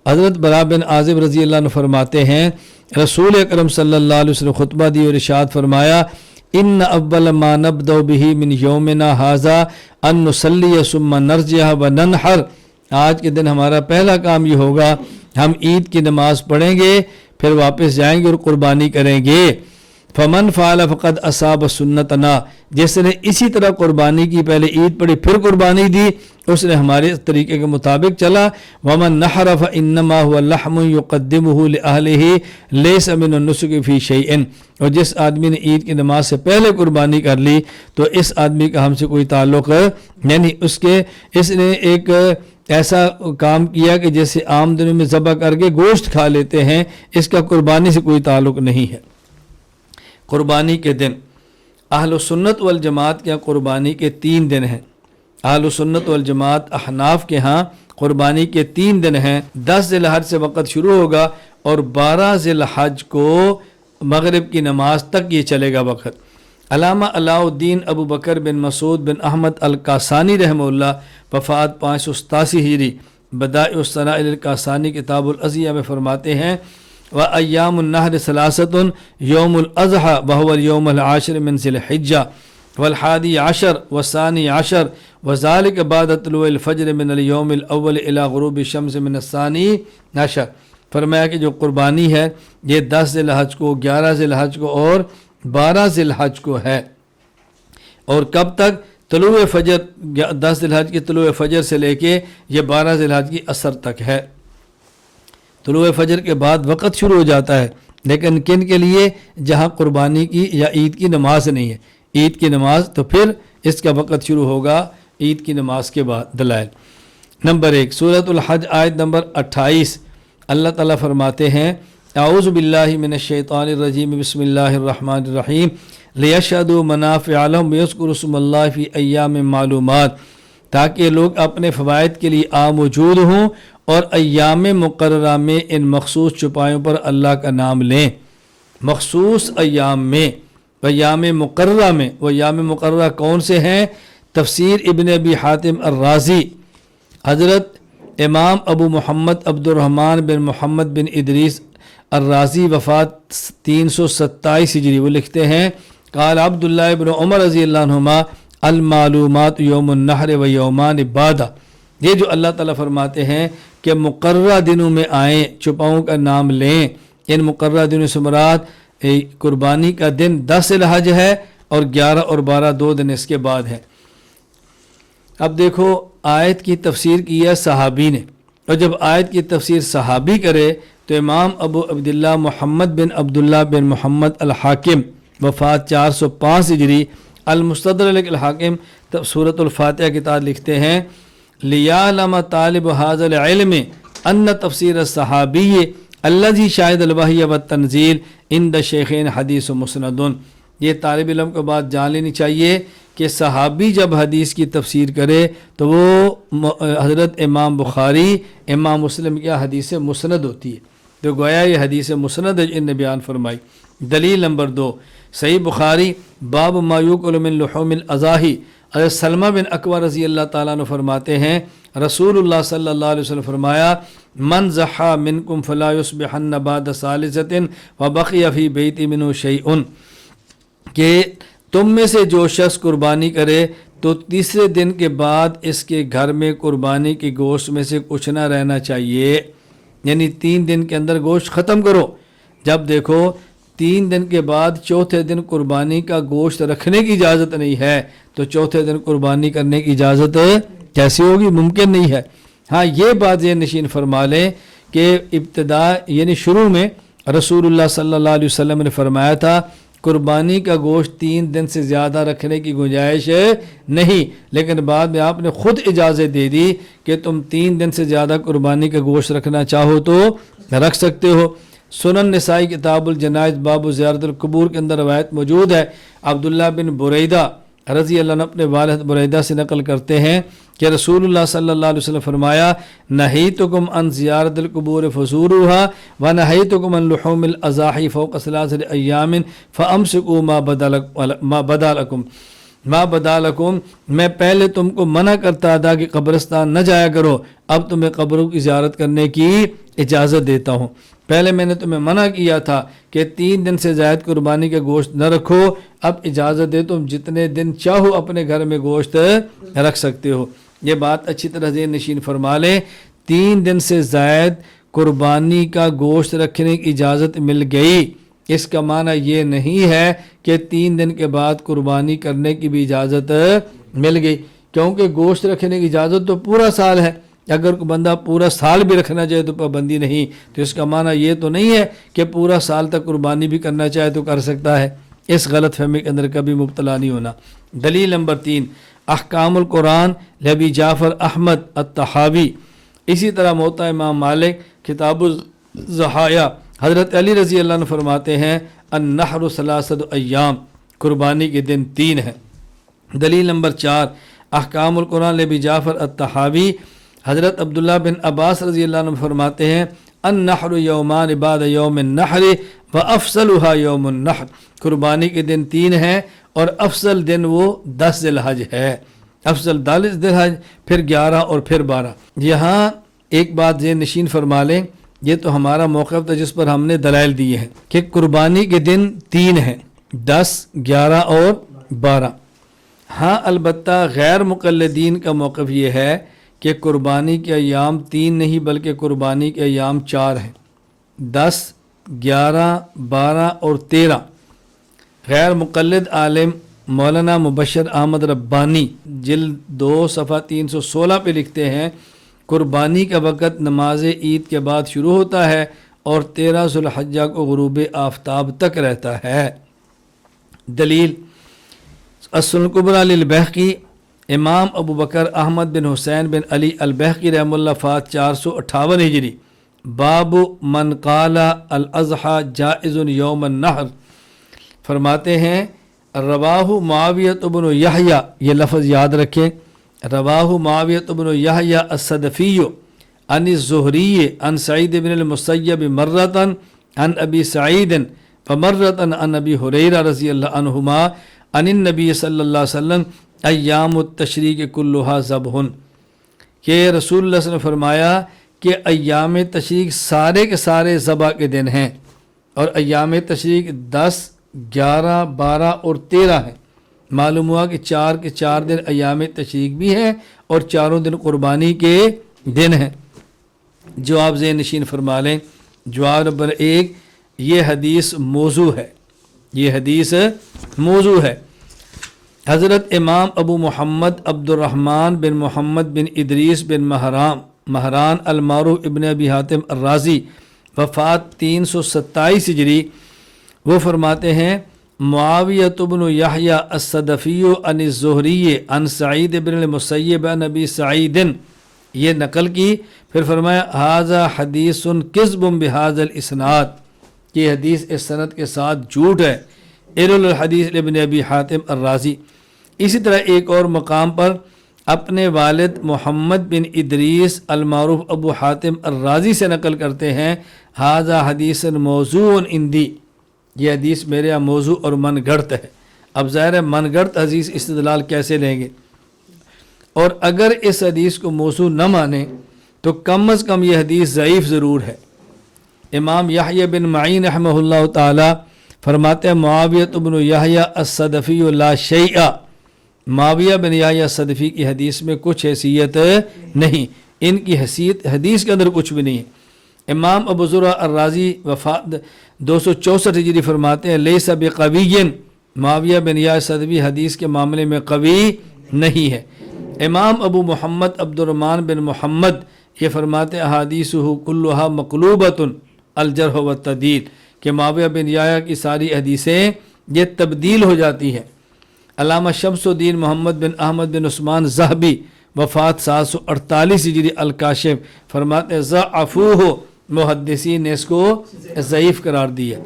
A: حضرت برا بن عازب رضی اللہ عنہ فرماتے ہیں رسول اکرم صلی اللہ علیہ وسلم خطبہ دی اور ارشاد فرمایا ان اول ما نبدأ به من یومنا ھذا ان نصلی ثم نرجع وننحر، آج کے دن ہمارا پہلا کام یہ ہوگا ہم عید کی نماز پڑھیں گے، پھر واپس جائیں گے اور قربانی کریں گے۔ فمن فعل فقد اصاب سنتنا، جس نے اسی طرح قربانی کی، پہلے عید پڑھی پھر قربانی دی، اس نے ہمارے طریقے کے مطابق چلا۔ ومن نحر فانما هو لحم يقدمه لاهله ليس من النسك في شيء، اور جس آدمی نے عید کی نماز سے پہلے قربانی کر لی تو اس آدمی کا ہم سے کوئی تعلق یعنی اس نے ایک ایسا کام کیا کہ جیسے عام دنوں میں ذبح کر کے گوشت کھا لیتے ہیں، اس کا قربانی سے کوئی تعلق نہیں ہے۔ قربانی کے دن اہل سنت والجماعت کے قربانی کے 3 دن ہیں۔ اہل سنت والجماعت احناف کے ہاں قربانی کے 3 دن ہیں۔ 10 ذی الحج سے وقت شروع ہوگا اور 12 ذی الحج کو مغرب کی نماز تک یہ چلے گا وقت۔ علامہ علاء الدین ابو بکر بن مسعود بن احمد القاسانی رحمہ اللہ، وفات 587 ہجری، بدائع الصنائع القاسانی کتاب الاضحیہ میں فرماتے ہیں وَأَيَّامُ النَّحْرِ ثَلَاثَةٌ يَوْمُ الْأَضْحَى وَهُوَ الْيَوْمُ الْعَاشِرُ مِنْ ذِي الْحِجَّةِ وَالْحَادِي عَشَرُ وَالثَّانِي عَشَرُ وَذَلِكَ بَعْدَ طُلُوعِ الْفَجْرِ مِنَ الْيَوْمِ الْأَوَّلِ إِلَى غُرُوبِ الشَّمْسِ مِنَ الثَّانِي عَشَرِ، فرمایا کہ جو قربانی ہے یہ 10 ذی الحج کو، 11 ذی الحج کو اور 12 ذی الحج کو ہے، اور کب تک؟ طلوع فجر، 10 ذی الحج کی طلوع فجر سے لے کے یہ 12 ذی الحج کی عصر تک ہے۔ طلوع فجر کے بعد وقت شروع ہو جاتا ہے، لیکن کن کے لیے؟ جہاں قربانی کی یا عید کی نماز نہیں ہے۔ عید کی نماز، تو پھر اس کا وقت شروع ہوگا عید کی نماز کے بعد۔ دلائل نمبر 1 سورۃ الحج آیت نمبر 28، اللہ تعالیٰ فرماتے ہیں اعوذ باللہ من الشیطان الرجیم بسم اللہ الرحمن الرحیم لیشہدوا منافع لہم ویذکروا اسم اللہ فی ایام معلومات، تاکہ لوگ اپنے فوائد کے لیے موجود ہوں اور ایام مقررہ میں ان مخصوص چوپایوں پر اللہ کا نام لیں۔ مخصوص ایام میں، ایام مقررہ میں، وہ ایام مقررہ کون سے ہیں؟ تفسیر ابن ابی حاتم الرازی، حضرت امام ابو محمد عبد الرحمن بن محمد بن ادریس الرازی، وفات 327 ہجری، وہ لکھتے ہیں قال عبداللہ بن عمر رضی اللہ عنہما المعلومات یوم النحر و یومان بعدہ، یہ جو اللہ تعالیٰ فرماتے ہیں کہ مقررہ دنوں میں آئیں، چوپاؤں کا نام لیں، ان مقررہ دنوں سے مراد قربانی کا دن 10 ذی الحج ہے اور 11 اور 12 2 دن اس کے بعد ہیں۔ اب دیکھو آیت کی تفسیر کی ہے صحابی نے، اور جب آیت کی تفسیر صحابی کرے تو امام ابو عبداللہ محمد بن عبداللہ بن محمد الحاکم، وفات 405 ہجری، المستدرک الحاکم سورۃ الفاتحہ کے تحت لکھتے ہیں لیعلم طالب ھذا العلم ان تفسیر الصحابی الذی شاہد الوحی والتنزیل عند شیخین حدیث مسند، یہ طالب علم کو بات جان لینی چاہیے کہ صحابی جب حدیث کی تفسیر کرے تو وہ حضرت امام بخاری، امام مسلم کی حدیث مسند ہوتی ہے، تو گویا یہ حدیث مسند ان نے بیان فرمائی۔ دلیل نمبر 2 صحیح بخاری باب ما یؤکل من لحوم الاضاحی، حضرت سلمہ بن اکوع رضی اللہ تعالیٰ عنہ فرماتے ہیں رسول اللہ صلی اللہ علیہ وسلم فرمایا من ضحی منکم فلا یصبحن بعد ثالثۃ وبقی فی بیتی منہ شیء، کہ تم میں سے جو شخص قربانی کرے تو تیسرے دن کے بعد اس کے گھر میں قربانی کے گوشت میں سے کچھ نہ رہنا چاہیے، یعنی 3 دن کے اندر گوشت ختم کرو۔ جب دیکھو 3 دن کے بعد چوتھے دن قربانی کا گوشت رکھنے کی اجازت نہیں ہے تو چوتھے دن قربانی کرنے کی اجازت کیسی ہوگی؟ ممکن نہیں ہے۔ ہاں یہ بات یہ نشین فرما لیں کہ ابتدا یعنی شروع میں رسول اللہ صلی اللہ علیہ وسلم نے فرمایا تھا قربانی کا گوشت 3 دن سے زیادہ رکھنے کی گنجائش نہیں، لیکن بعد میں آپ نے خود اجازت دے دی کہ تم 3 دن سے زیادہ قربانی کا گوشت رکھنا چاہو تو رکھ سکتے ہو۔ سنن نسائی کتاب الجنائز باب زیارت القبور کے اندر روایت موجود ہے، عبداللہ بن بریدہ رضی اللہ عنہ اپنے والد بریدہ سے نقل کرتے ہیں کہ رسول اللہ صلی اللہ علیہ وسلم فرمایا نہیتکم عن زیارت القبور فزوروها ونہیتکم عن لحوم الاضاحی فوق 3 ایام فامسکوا ما بدا لکم، میں پہلے تم کو منع کرتا تھا کہ قبرستان نہ جایا کرو، اب تمہیں قبروں کی زیارت کرنے کی اجازت دیتا ہوں۔ پہلے میں نے تمہیں منع کیا تھا کہ 3 دن سے زائد قربانی کا گوشت نہ رکھو، اب اجازت دے تم جتنے دن چاہو اپنے گھر میں گوشت رکھ سکتے ہو۔ یہ بات اچھی طرح ذہن نشین فرما لیں، 3 دن سے زائد قربانی کا گوشت رکھنے کی اجازت مل گئی، اس کا معنی یہ نہیں ہے کہ 3 دن کے بعد قربانی کرنے کی بھی اجازت مل گئی، کیونکہ گوشت رکھنے کی اجازت تو پورا سال ہے، اگر کوئی بندہ پورا سال بھی رکھنا چاہے تو پابندی نہیں، تو اس کا معنی یہ تو نہیں ہے کہ پورا سال تک قربانی بھی کرنا چاہے تو کر سکتا ہے۔ اس غلط فہمی کے اندر کبھی مبتلا نہیں ہونا۔ دلیل نمبر 3 احکام القرآن لابی جعفر احمد الطحاوی، اسی طرح موطا امام مالک کتاب الضحایا حضرت علی رضی اللہ عنہ فرماتے ہیں النحر 3 ایام، قربانی کے دن 3 ہیں۔ دلیل نمبر 4 احکام القرآن لابی جعفر الطحاوی حضرت عبداللہ بن عباس رضی اللہ عنہ فرماتے ہیں النحر یومان بعد یوم النحر وافضلها یوم النحر، قربانی کے دن 3 ہیں اور افضل دن وہ 10 ذی الحج ہے، افضل 10 ذی الحج، پھر 11 اور پھر 12۔ یہاں ایک بات ذہن نشین فرما لیں، یہ تو ہمارا موقف تھا جس پر ہم نے دلائل دیے ہیں کہ قربانی کے دن 3 ہیں، 10 11 اور 12۔ ہاں البتہ غیر مقلدین کا موقف یہ ہے کہ قربانی کے ایام 3 نہیں بلکہ قربانی کے ایام 4 ہیں، 10 11 12 اور 13۔ غیر مقلد عالم مولانا مبشر احمد ربانی جلد 2 صفحہ 316 پہ لکھتے ہیں قربانی کا وقت نماز عید کے بعد شروع ہوتا ہے اور 13 ذی الحجہ کو غروب آفتاب تک رہتا ہے۔ دلیل السنن الکبریٰ للبیہقی، امام ابو بکر احمد بن حسین بن علی البیہقی رحمہ اللہ وفات 458 ہجری۔ باب من قال الاضحیٰ جائز یوم النحر، فرماتے ہیں رواہ معاویۃ بن یحییٰ، یہ لفظ یاد رکھیں، رواہ معاویۃ بن یحییٰ الصدفی عن الزہری عن سعید بن المسیب مرۃ عن ابی سعید فمرۃ عن ابی ہریرہ رضی اللہ عنہما عن النبی صلی اللہ علیہ وسلم ایام التشریق کلھا ذبح، کہ رسول اللہ صلی اللہ علیہ وسلم نے فرمایا کہ ایام تشریق سارے کے سارے ذبح کے دن ہیں، اور ایام تشریق 10، 11، 12 اور 13 ہیں۔ معلوم ہوا کہ 4 کے 4 دن ایام تشریق بھی ہیں اور چاروں دن قربانی کے دن ہیں۔ جواب ذہن نشین فرما لیں۔ جواب نمبر 1، یہ حدیث موضوع ہے، یہ حدیث موضوع ہے۔ حضرت امام ابو محمد عبد الرحمن بن محمد بن ادریس بن مہران المعروف ابن ابی حاتم الرازی وفات 327 ہجری، وہ فرماتے ہیں معاویۃ بن یحییٰ الصدفی عن الزہری عن سعید بن المسیب عن ابی سعید، یہ نقل کی، پھر فرمایا ھذا حدیث کذب بھذا الاسناد، یہ حدیث اس سند کے ساتھ جھوٹ ہے۔ علل الحدیث ابن ابی حاتم الرازی۔ اسی طرح ایک اور مقام پر اپنے والد محمد بن ادریس المعروف ابو حاتم الرازی سے نقل کرتے ہیں ھذا حدیث موضوع عندی، یہ حدیث میرے یہاں موضوع اور من گھڑت ہے۔ اب ظاہر ہے من گھڑت حدیث استدلال کیسے لیں گے، اور اگر اس حدیث کو موضوع نہ مانیں تو کم از کم یہ حدیث ضعیف ضرور ہے۔ امام یحییٰ بن معین رحمہ اللہ تعالی فرماتے ہیں معاویۃ بن یحییٰ الصدفی لا شیء، معاویہ بن یحییٰ الصدفی کی حدیث میں کچھ حیثیت نہیں، ان کی حیثیت حدیث کے اندر کچھ بھی نہیں ہے۔ امام ابو زرع الرازی وفات 264 ہجری فرماتے ہیں لیس بقوی، معاویہ بن یحییٰ الصدفی حدیث کے معاملے میں قوی نہیں ہے۔ امام ابو محمد عبد الرحمن بن محمد یہ فرماتے ہیں احادیثہ کلھا مقلوبۃ الجرح والتعدیل، کہ معاویہ بن یحییٰ کی ساری حدیثیں یہ تبدیل ہو جاتی ہیں۔ علامہ شمس الدین محمد بن احمد بن عثمان ذہبی وفات 748 ہجری الکاشف فرماتے ہیں ضعفوہ، محدثین نے اس کو ضعیف قرار دیا۔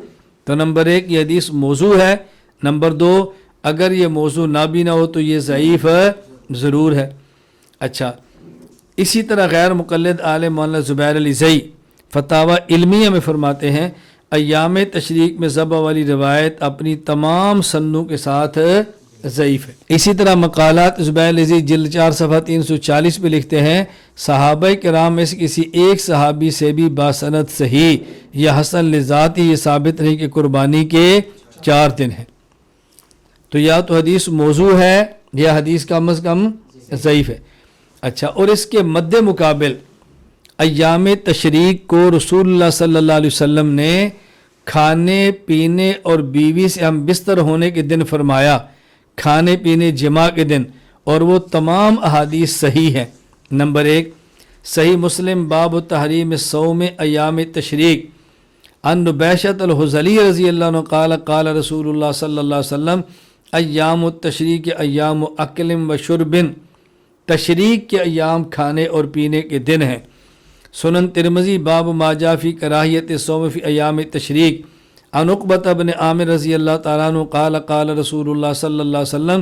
A: تو نمبر 1 یہ حدیث موضوع ہے، نمبر 2 اگر یہ موضوع نہ بھی نہ ہو تو یہ ضعیف ضرور ہے۔ اچھا، اسی طرح غیر مقلد عالم مولانا زبیر علی زئی فتاوی علمیہ میں فرماتے ہیں ایام تشریق میں ذبح والی روایت اپنی تمام سندوں کے ساتھ ضعیف ہے۔ اسی طرح مقالات زبیر علی زئی جلد 4 صفحہ 340 پہ لکھتے ہیں صحابہ کرام میں سے کسی ایک صحابی سے بھی باسند صحیح یا حسن لذات یہ ثابت نہیں کہ قربانی کے 4 دن ہیں۔ تو یا تو حدیث موضوع ہے یا حدیث کم از کم ضعیف ہے۔ اچھا، اور اس کے مد مقابل ایام تشریق کو رسول اللہ صلی اللہ علیہ وسلم نے کھانے پینے اور بیوی سے ہم بستر ہونے کے دن فرمایا، کھانے پینے جماع کے دن، اور وہ تمام احادیث صحیح ہیں۔ نمبر 1 صحیح مسلم باب تحریم صوم ایام تشریق عن نبیشۃ الحذلی رضی اللہ عنہ قال قال رسول اللہ صلی اللہ علیہ وسلم ایام التشریق ایام اکل و شرب، تشریق کے ایام کھانے اور پینے کے دن ہیں۔ سنن ترمذی باب ما جاء فی کراہیت الصوم فی ایام تشریق عن عقبۃ بن عامر رضی اللہ تعالیٰ عنہ قال قال رسول اللہ صلی اللہ علیہ وسلم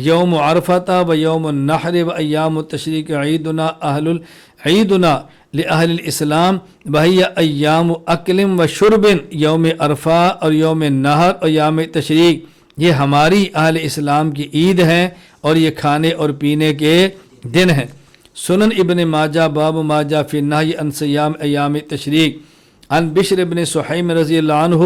A: یوم عرفۃ و یوم النحر و ایام التشریق عیدنا عیدنا لأہل الاسلام وہی ایام اکل و شرب، یوم عرفہ اور یوم نحر اور ایام تشریق یہ ہماری اہل اسلام کی عید ہیں اور یہ کھانے اور پینے کے دن ہیں۔ سنن ابن ماجہ باب ما جاء فی النہی عن صیام ایام تشریق عن بشر بن سحیم رضی اللہ عنہ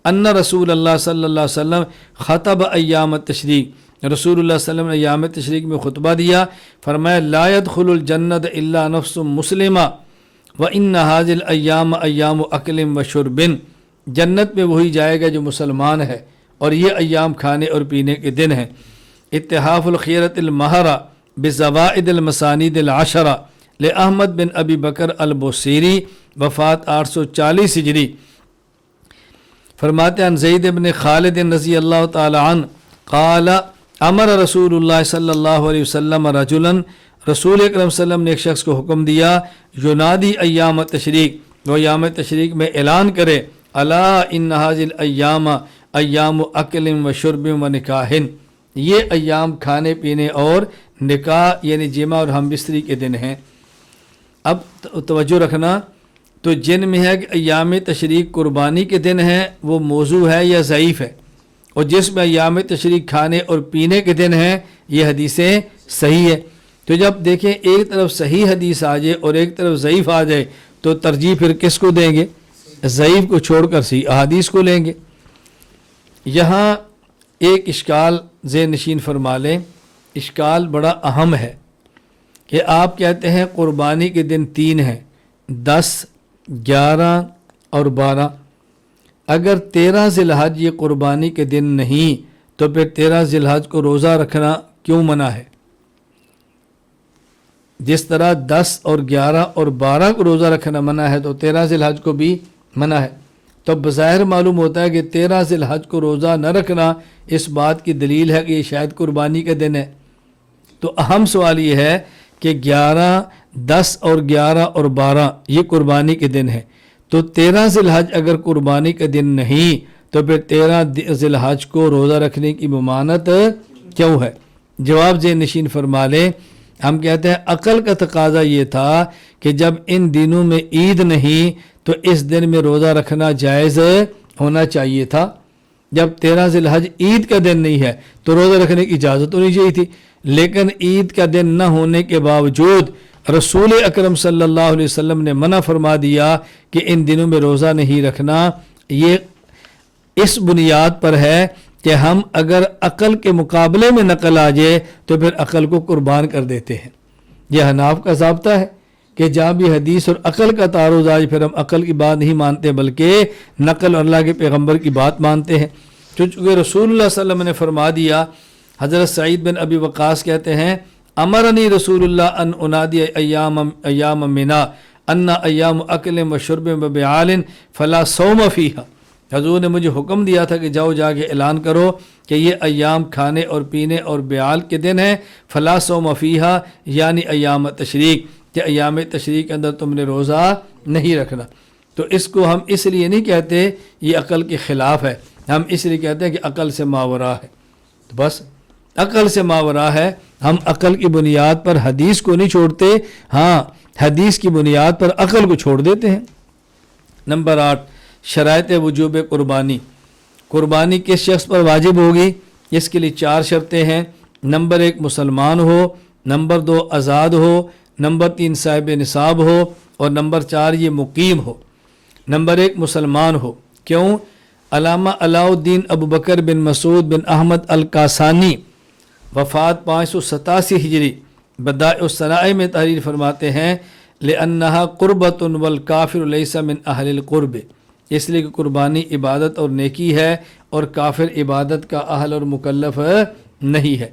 A: ان رسول اللہ صلی اللہ علیہ وسلم خطب ایام تشریق، رسول اللہ صلی اللہ علیہ وسلم نے ایام تشریق میں خطبہ دیا، فرمایا لا يدخل الجنت الا نفس مسلمہ وان هذه الايام ایام اکل و شرب، جنت میں وہی جائے گا جو مسلمان ہے اور یہ ایام کھانے اور پینے کے دن ہیں۔ اتحاف الخیرت المہرہ بزوائد المسانید العشرہ لأحمد بن ابی بکر البوصیری وفات 840 ہجری فرماتے ہیں زید بن خالد رضی اللہ تعالی عنہ قال امر رسول اللہ صلی اللہ علیہ وسلم رجلاً، رسول اکرم صلی اللہ علیہ وسلم نے ایک شخص کو حکم دیا، ینادی ایام تشریق، وہ ایام تشریق میں اعلان کرے، الا ان ھذی الایام ایام اکل و شرب و نکاح، یہ ایام کھانے پینے اور نکاح یعنی جمع اور ہم بستری کے دن ہیں۔ اب توجہ رکھنا، تو جن میں ہے کہ ایام تشریق قربانی کے دن ہیں وہ موضوع ہے یا ضعیف ہے، اور جس میں ایام تشریق کھانے اور پینے کے دن ہیں یہ حدیثیں صحیح ہے۔ تو جب دیکھیں ایک طرف صحیح حدیث آ جائے اور ایک طرف ضعیف آ جائے تو ترجیح پھر کس کو دیں گے؟ ضعیف کو چھوڑ کر صحیح احادیث کو لیں گے۔ یہاں ایک اشکال ذہن نشین فرما لیں، اشکال بڑا اہم ہے کہ آپ کہتے ہیں قربانی کے دن 3 ہیں، 10، 11 اور 12۔ اگر 13 ذی الحج یہ قربانی کے دن نہیں تو پھر 13 ذی الحج کو روزہ رکھنا کیوں منع ہے؟ جس طرح 10 اور 11 اور 12 کو روزہ رکھنا منع ہے تو 13 ذی الحج کو بھی منع ہے۔ تو بظاہر معلوم ہوتا ہے کہ 13 ذی الحج کو روزہ نہ رکھنا اس بات کی دلیل ہے کہ یہ شاید قربانی کا دن ہے۔ تو اہم سوال یہ ہے کہ 11، 10 اور 11 اور 12 یہ قربانی کے دن ہیں، تو 13 ذی الحج اگر قربانی کا دن نہیں تو پھر 13 ذی الحج کو روزہ رکھنے کی ممانعت کیوں ہے؟ جواب ذہن نشین فرما لیں، ہم کہتے ہیں عقل کا تقاضا یہ تھا کہ جب ان دنوں میں عید نہیں تو اس دن میں روزہ رکھنا جائز ہونا چاہیے تھا۔ جب 13 ذی الحج عید کا دن نہیں ہے تو روزہ رکھنے کی اجازت ہونی چاہیے تھی، لیکن عید کا دن نہ ہونے کے باوجود رسول اکرم صلی اللہ علیہ وسلم نے منع فرما دیا کہ ان دنوں میں روزہ نہیں رکھنا۔ یہ اس بنیاد پر ہے کہ ہم اگر عقل کے مقابلے میں نقل آ جائے تو پھر عقل کو قربان کر دیتے ہیں۔ یہ حناف کا ضابطہ ہے کہ جہاں بھی حدیث اور عقل کا تعارض آج پھر ہم عقل کی بات نہیں مانتے بلکہ نقل اور اللہ کے پیغمبر کی بات مانتے ہیں۔ چونکہ رسول اللہ صلی اللہ علیہ وسلم نے فرما دیا، حضرت سعید بن ابی وقاص کہتے ہیں امرنی رسول اللہ ان انادی ایام منا ان ایام اکل و شرب و بیعال فلا صوم فیہا، حضور نے مجھے حکم دیا تھا کہ جاؤ جا کے اعلان کرو کہ یہ ایام کھانے اور پینے اور بیعال کے دن ہیں، فلا صوم فیہا یعنی ایام تشریق، کہ ایام تشریق کے اندر تم نے روزہ نہیں رکھنا۔ تو اس کو ہم اس لیے نہیں کہتے یہ عقل کے خلاف ہے، ہم اس لیے کہتے ہیں کہ عقل سے ماورا ہے۔ تو بس عقل سے ماورا ہے، ہم عقل کی بنیاد پر حدیث کو نہیں چھوڑتے، ہاں حدیث کی بنیاد پر عقل کو چھوڑ دیتے ہیں۔ نمبر 8، شرائط وجوب قربانی۔ قربانی کس شخص پر واجب ہوگی؟ اس کے لیے 4 شرطیں ہیں۔ نمبر 1 مسلمان ہو، نمبر 2 آزاد ہو، نمبر 3 صاحب نصاب ہو، اور نمبر 4 یہ مقیم ہو۔ نمبر 1 مسلمان ہو، کیوں؟ علامہ علاء الدین ابو بکر بن مسعود بن احمد القاسانی وفات 587 ہجری بدائع الصنائع میں تحریر فرماتے ہیں لِأَنَّهَا قُرْبَةٌ وَالْكَافِرُ لَيْسَ مِنْ أَهْلِ الْقُرْبِ، اس لیے کہ قربانی عبادت اور نیکی ہے اور کافر عبادت کا اہل اور مکلف نہیں ہے۔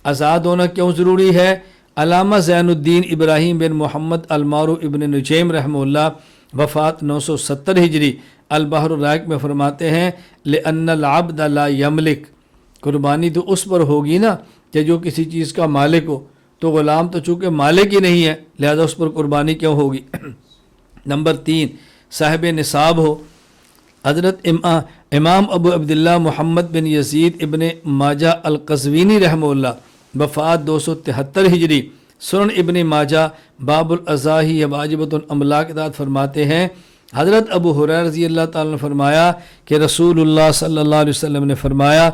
A: آزاد ہونا کیوں ضروری ہے؟ علامہ زین الدین ابراہیم بن محمد المارو ابن نجیم رحمہ اللہ وفات 970 ہجری البحر الرائق میں فرماتے ہیں لِأَنَّ الْعَبْدَ لَا يَمْلِكُ، قربانی تو اس پر ہوگی نا کہ جو کسی چیز کا مالک ہو، تو غلام تو چونکہ مالک ہی نہیں ہے لہذا اس پر قربانی کیوں ہوگی۔ نمبر 3 صاحب نصاب ہو۔ حضرت امام ابو عبداللہ محمد بن یزید ابن ماجہ القزوینی رحمہ اللہ وفات 273 ہجری سنن ابن ماجہ باب الاضاحی واجبۃ الاملاک کے تحت فرماتے ہیں حضرت ابو ہریرہ رضی اللہ تعالیٰ نے فرمایا کہ رسول اللہ صلی اللہ علیہ وسلم نے فرمایا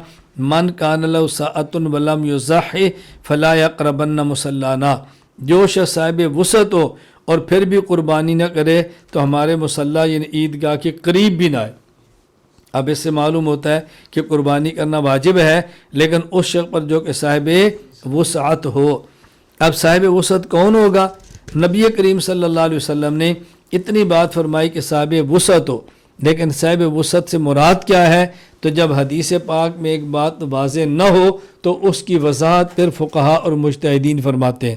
A: من کان لہ ساعۃ ولم یضحی فلا یقربن مصلانا، جو شخص صاحب وسعت ہو اور پھر بھی قربانی نہ کرے تو ہمارے مصلی یعنی عیدگاہ کے قریب بھی نہ آئے۔ اب اس سے معلوم ہوتا ہے کہ قربانی کرنا واجب ہے لیکن اس شخص پر جو کہ صاحب وسعت ہو۔ اب صاحب وسعت کون ہوگا؟ نبی کریم صلی اللہ علیہ وسلم نے اتنی بات فرمائی کہ صاحب وسعت ہو، لیکن صاحب وسعت سے مراد کیا ہے؟ تو جب حدیث پاک میں ایک بات واضح نہ ہو تو اس کی وضاحت پھر فقہا اور مجتہدین فرماتے ہیں۔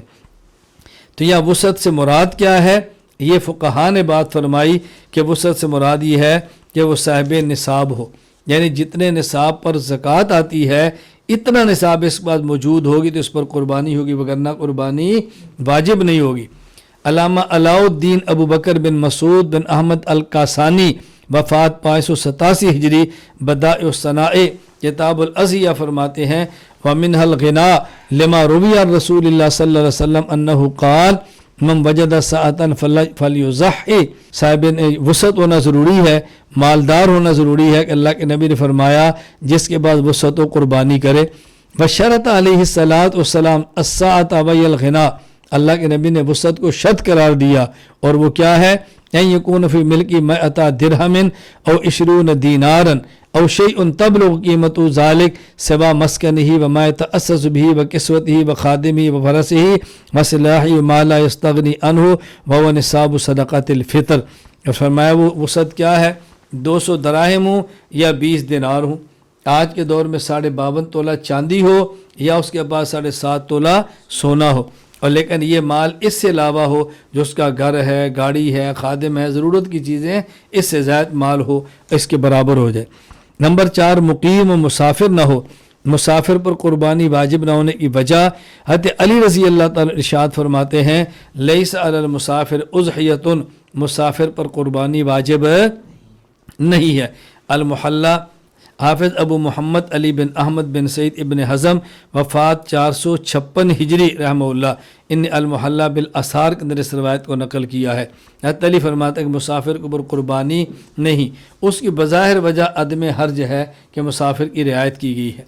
A: تو یہاں وسعت سے مراد کیا ہے؟ یہ فقہا نے بات فرمائی کہ وسعت سے مراد یہ ہے کہ وہ صاحب نصاب ہو، یعنی جتنے نصاب پر زکوٰۃ آتی ہے اتنا نصاب اس کے بعد موجود ہوگی تو اس پر قربانی ہوگی، وگرنہ قربانی واجب نہیں ہوگی۔ علامہ علاؤ الدین ابو بکر بن مسعود بن احمد القاسانی وفات 587 ہجری بدائع الصنائع کتاب العضیہ فرماتے ہیں وَمِنْهَا الْغِنَاءُ لِمَا رُوِيَ عن رسول اللہ صلی اللہ علیہ وسلم انہ قال من وجد ساعة فلیضحی۔ صاحب وسعت ہونا ضروری ہے، مالدار ہونا ضروری ہے کہ اللہ کے نبی نے فرمایا جس کے بعد وسعت و قربانی کرے۔ وشرط علیہ الصلاۃ والسلام الساعة وی الغناء، اللہ کے نبی نے وسعت کو شرط قرار دیا، اور وہ کیا ہے؟ ان یکون فی ملکی مئۃ درہم او 20 دینارا او شیء تبلغ قیمت ذالک سوا مسکنہ وما یتأسس بہ وکسوتہ وخادمہ وفرسہ وسلاحہ وما لا یستغنی عنہ وهو نصاب صدقۃ الفطر۔ اور فرمایا وہ وسعت کیا ہے؟ 200 دراہم ہوں یا 20 دینار ہوں۔ آج کے دور میں 52.5 تولہ چاندی ہو یا اس کے بعد 7.5 تولہ سونا ہو، اور لیکن یہ مال اس سے علاوہ ہو جو اس کا گھر ہے، گاڑی ہے، خادم ہے، ضرورت کی چیزیں، اس سے زائد مال ہو، اس کے برابر ہو جائے۔ نمبر 4، مقیم و مسافر نہ ہو۔ مسافر پر قربانی واجب نہ ہونے کی وجہ حضرت علی رضی اللہ تعالی ارشاد فرماتے ہیں لیس علی المسافر اضحیۃ، مسافر پر قربانی واجب نہیں ہے۔ المحلہ حافظ ابو محمد علی بن احمد بن سعید ابن حزم وفات 456 ہجری رحمہ اللہ، ان المحلہ بالاسحار کے اندر اس روایت کو نقل کیا ہے۔ حضرت علی فرماتے ہیں کہ مسافر کے اوپر قربانی نہیں، اس کی بظاہر وجہ عدم حرج ہے کہ مسافر کی رعایت کی گئی ہے۔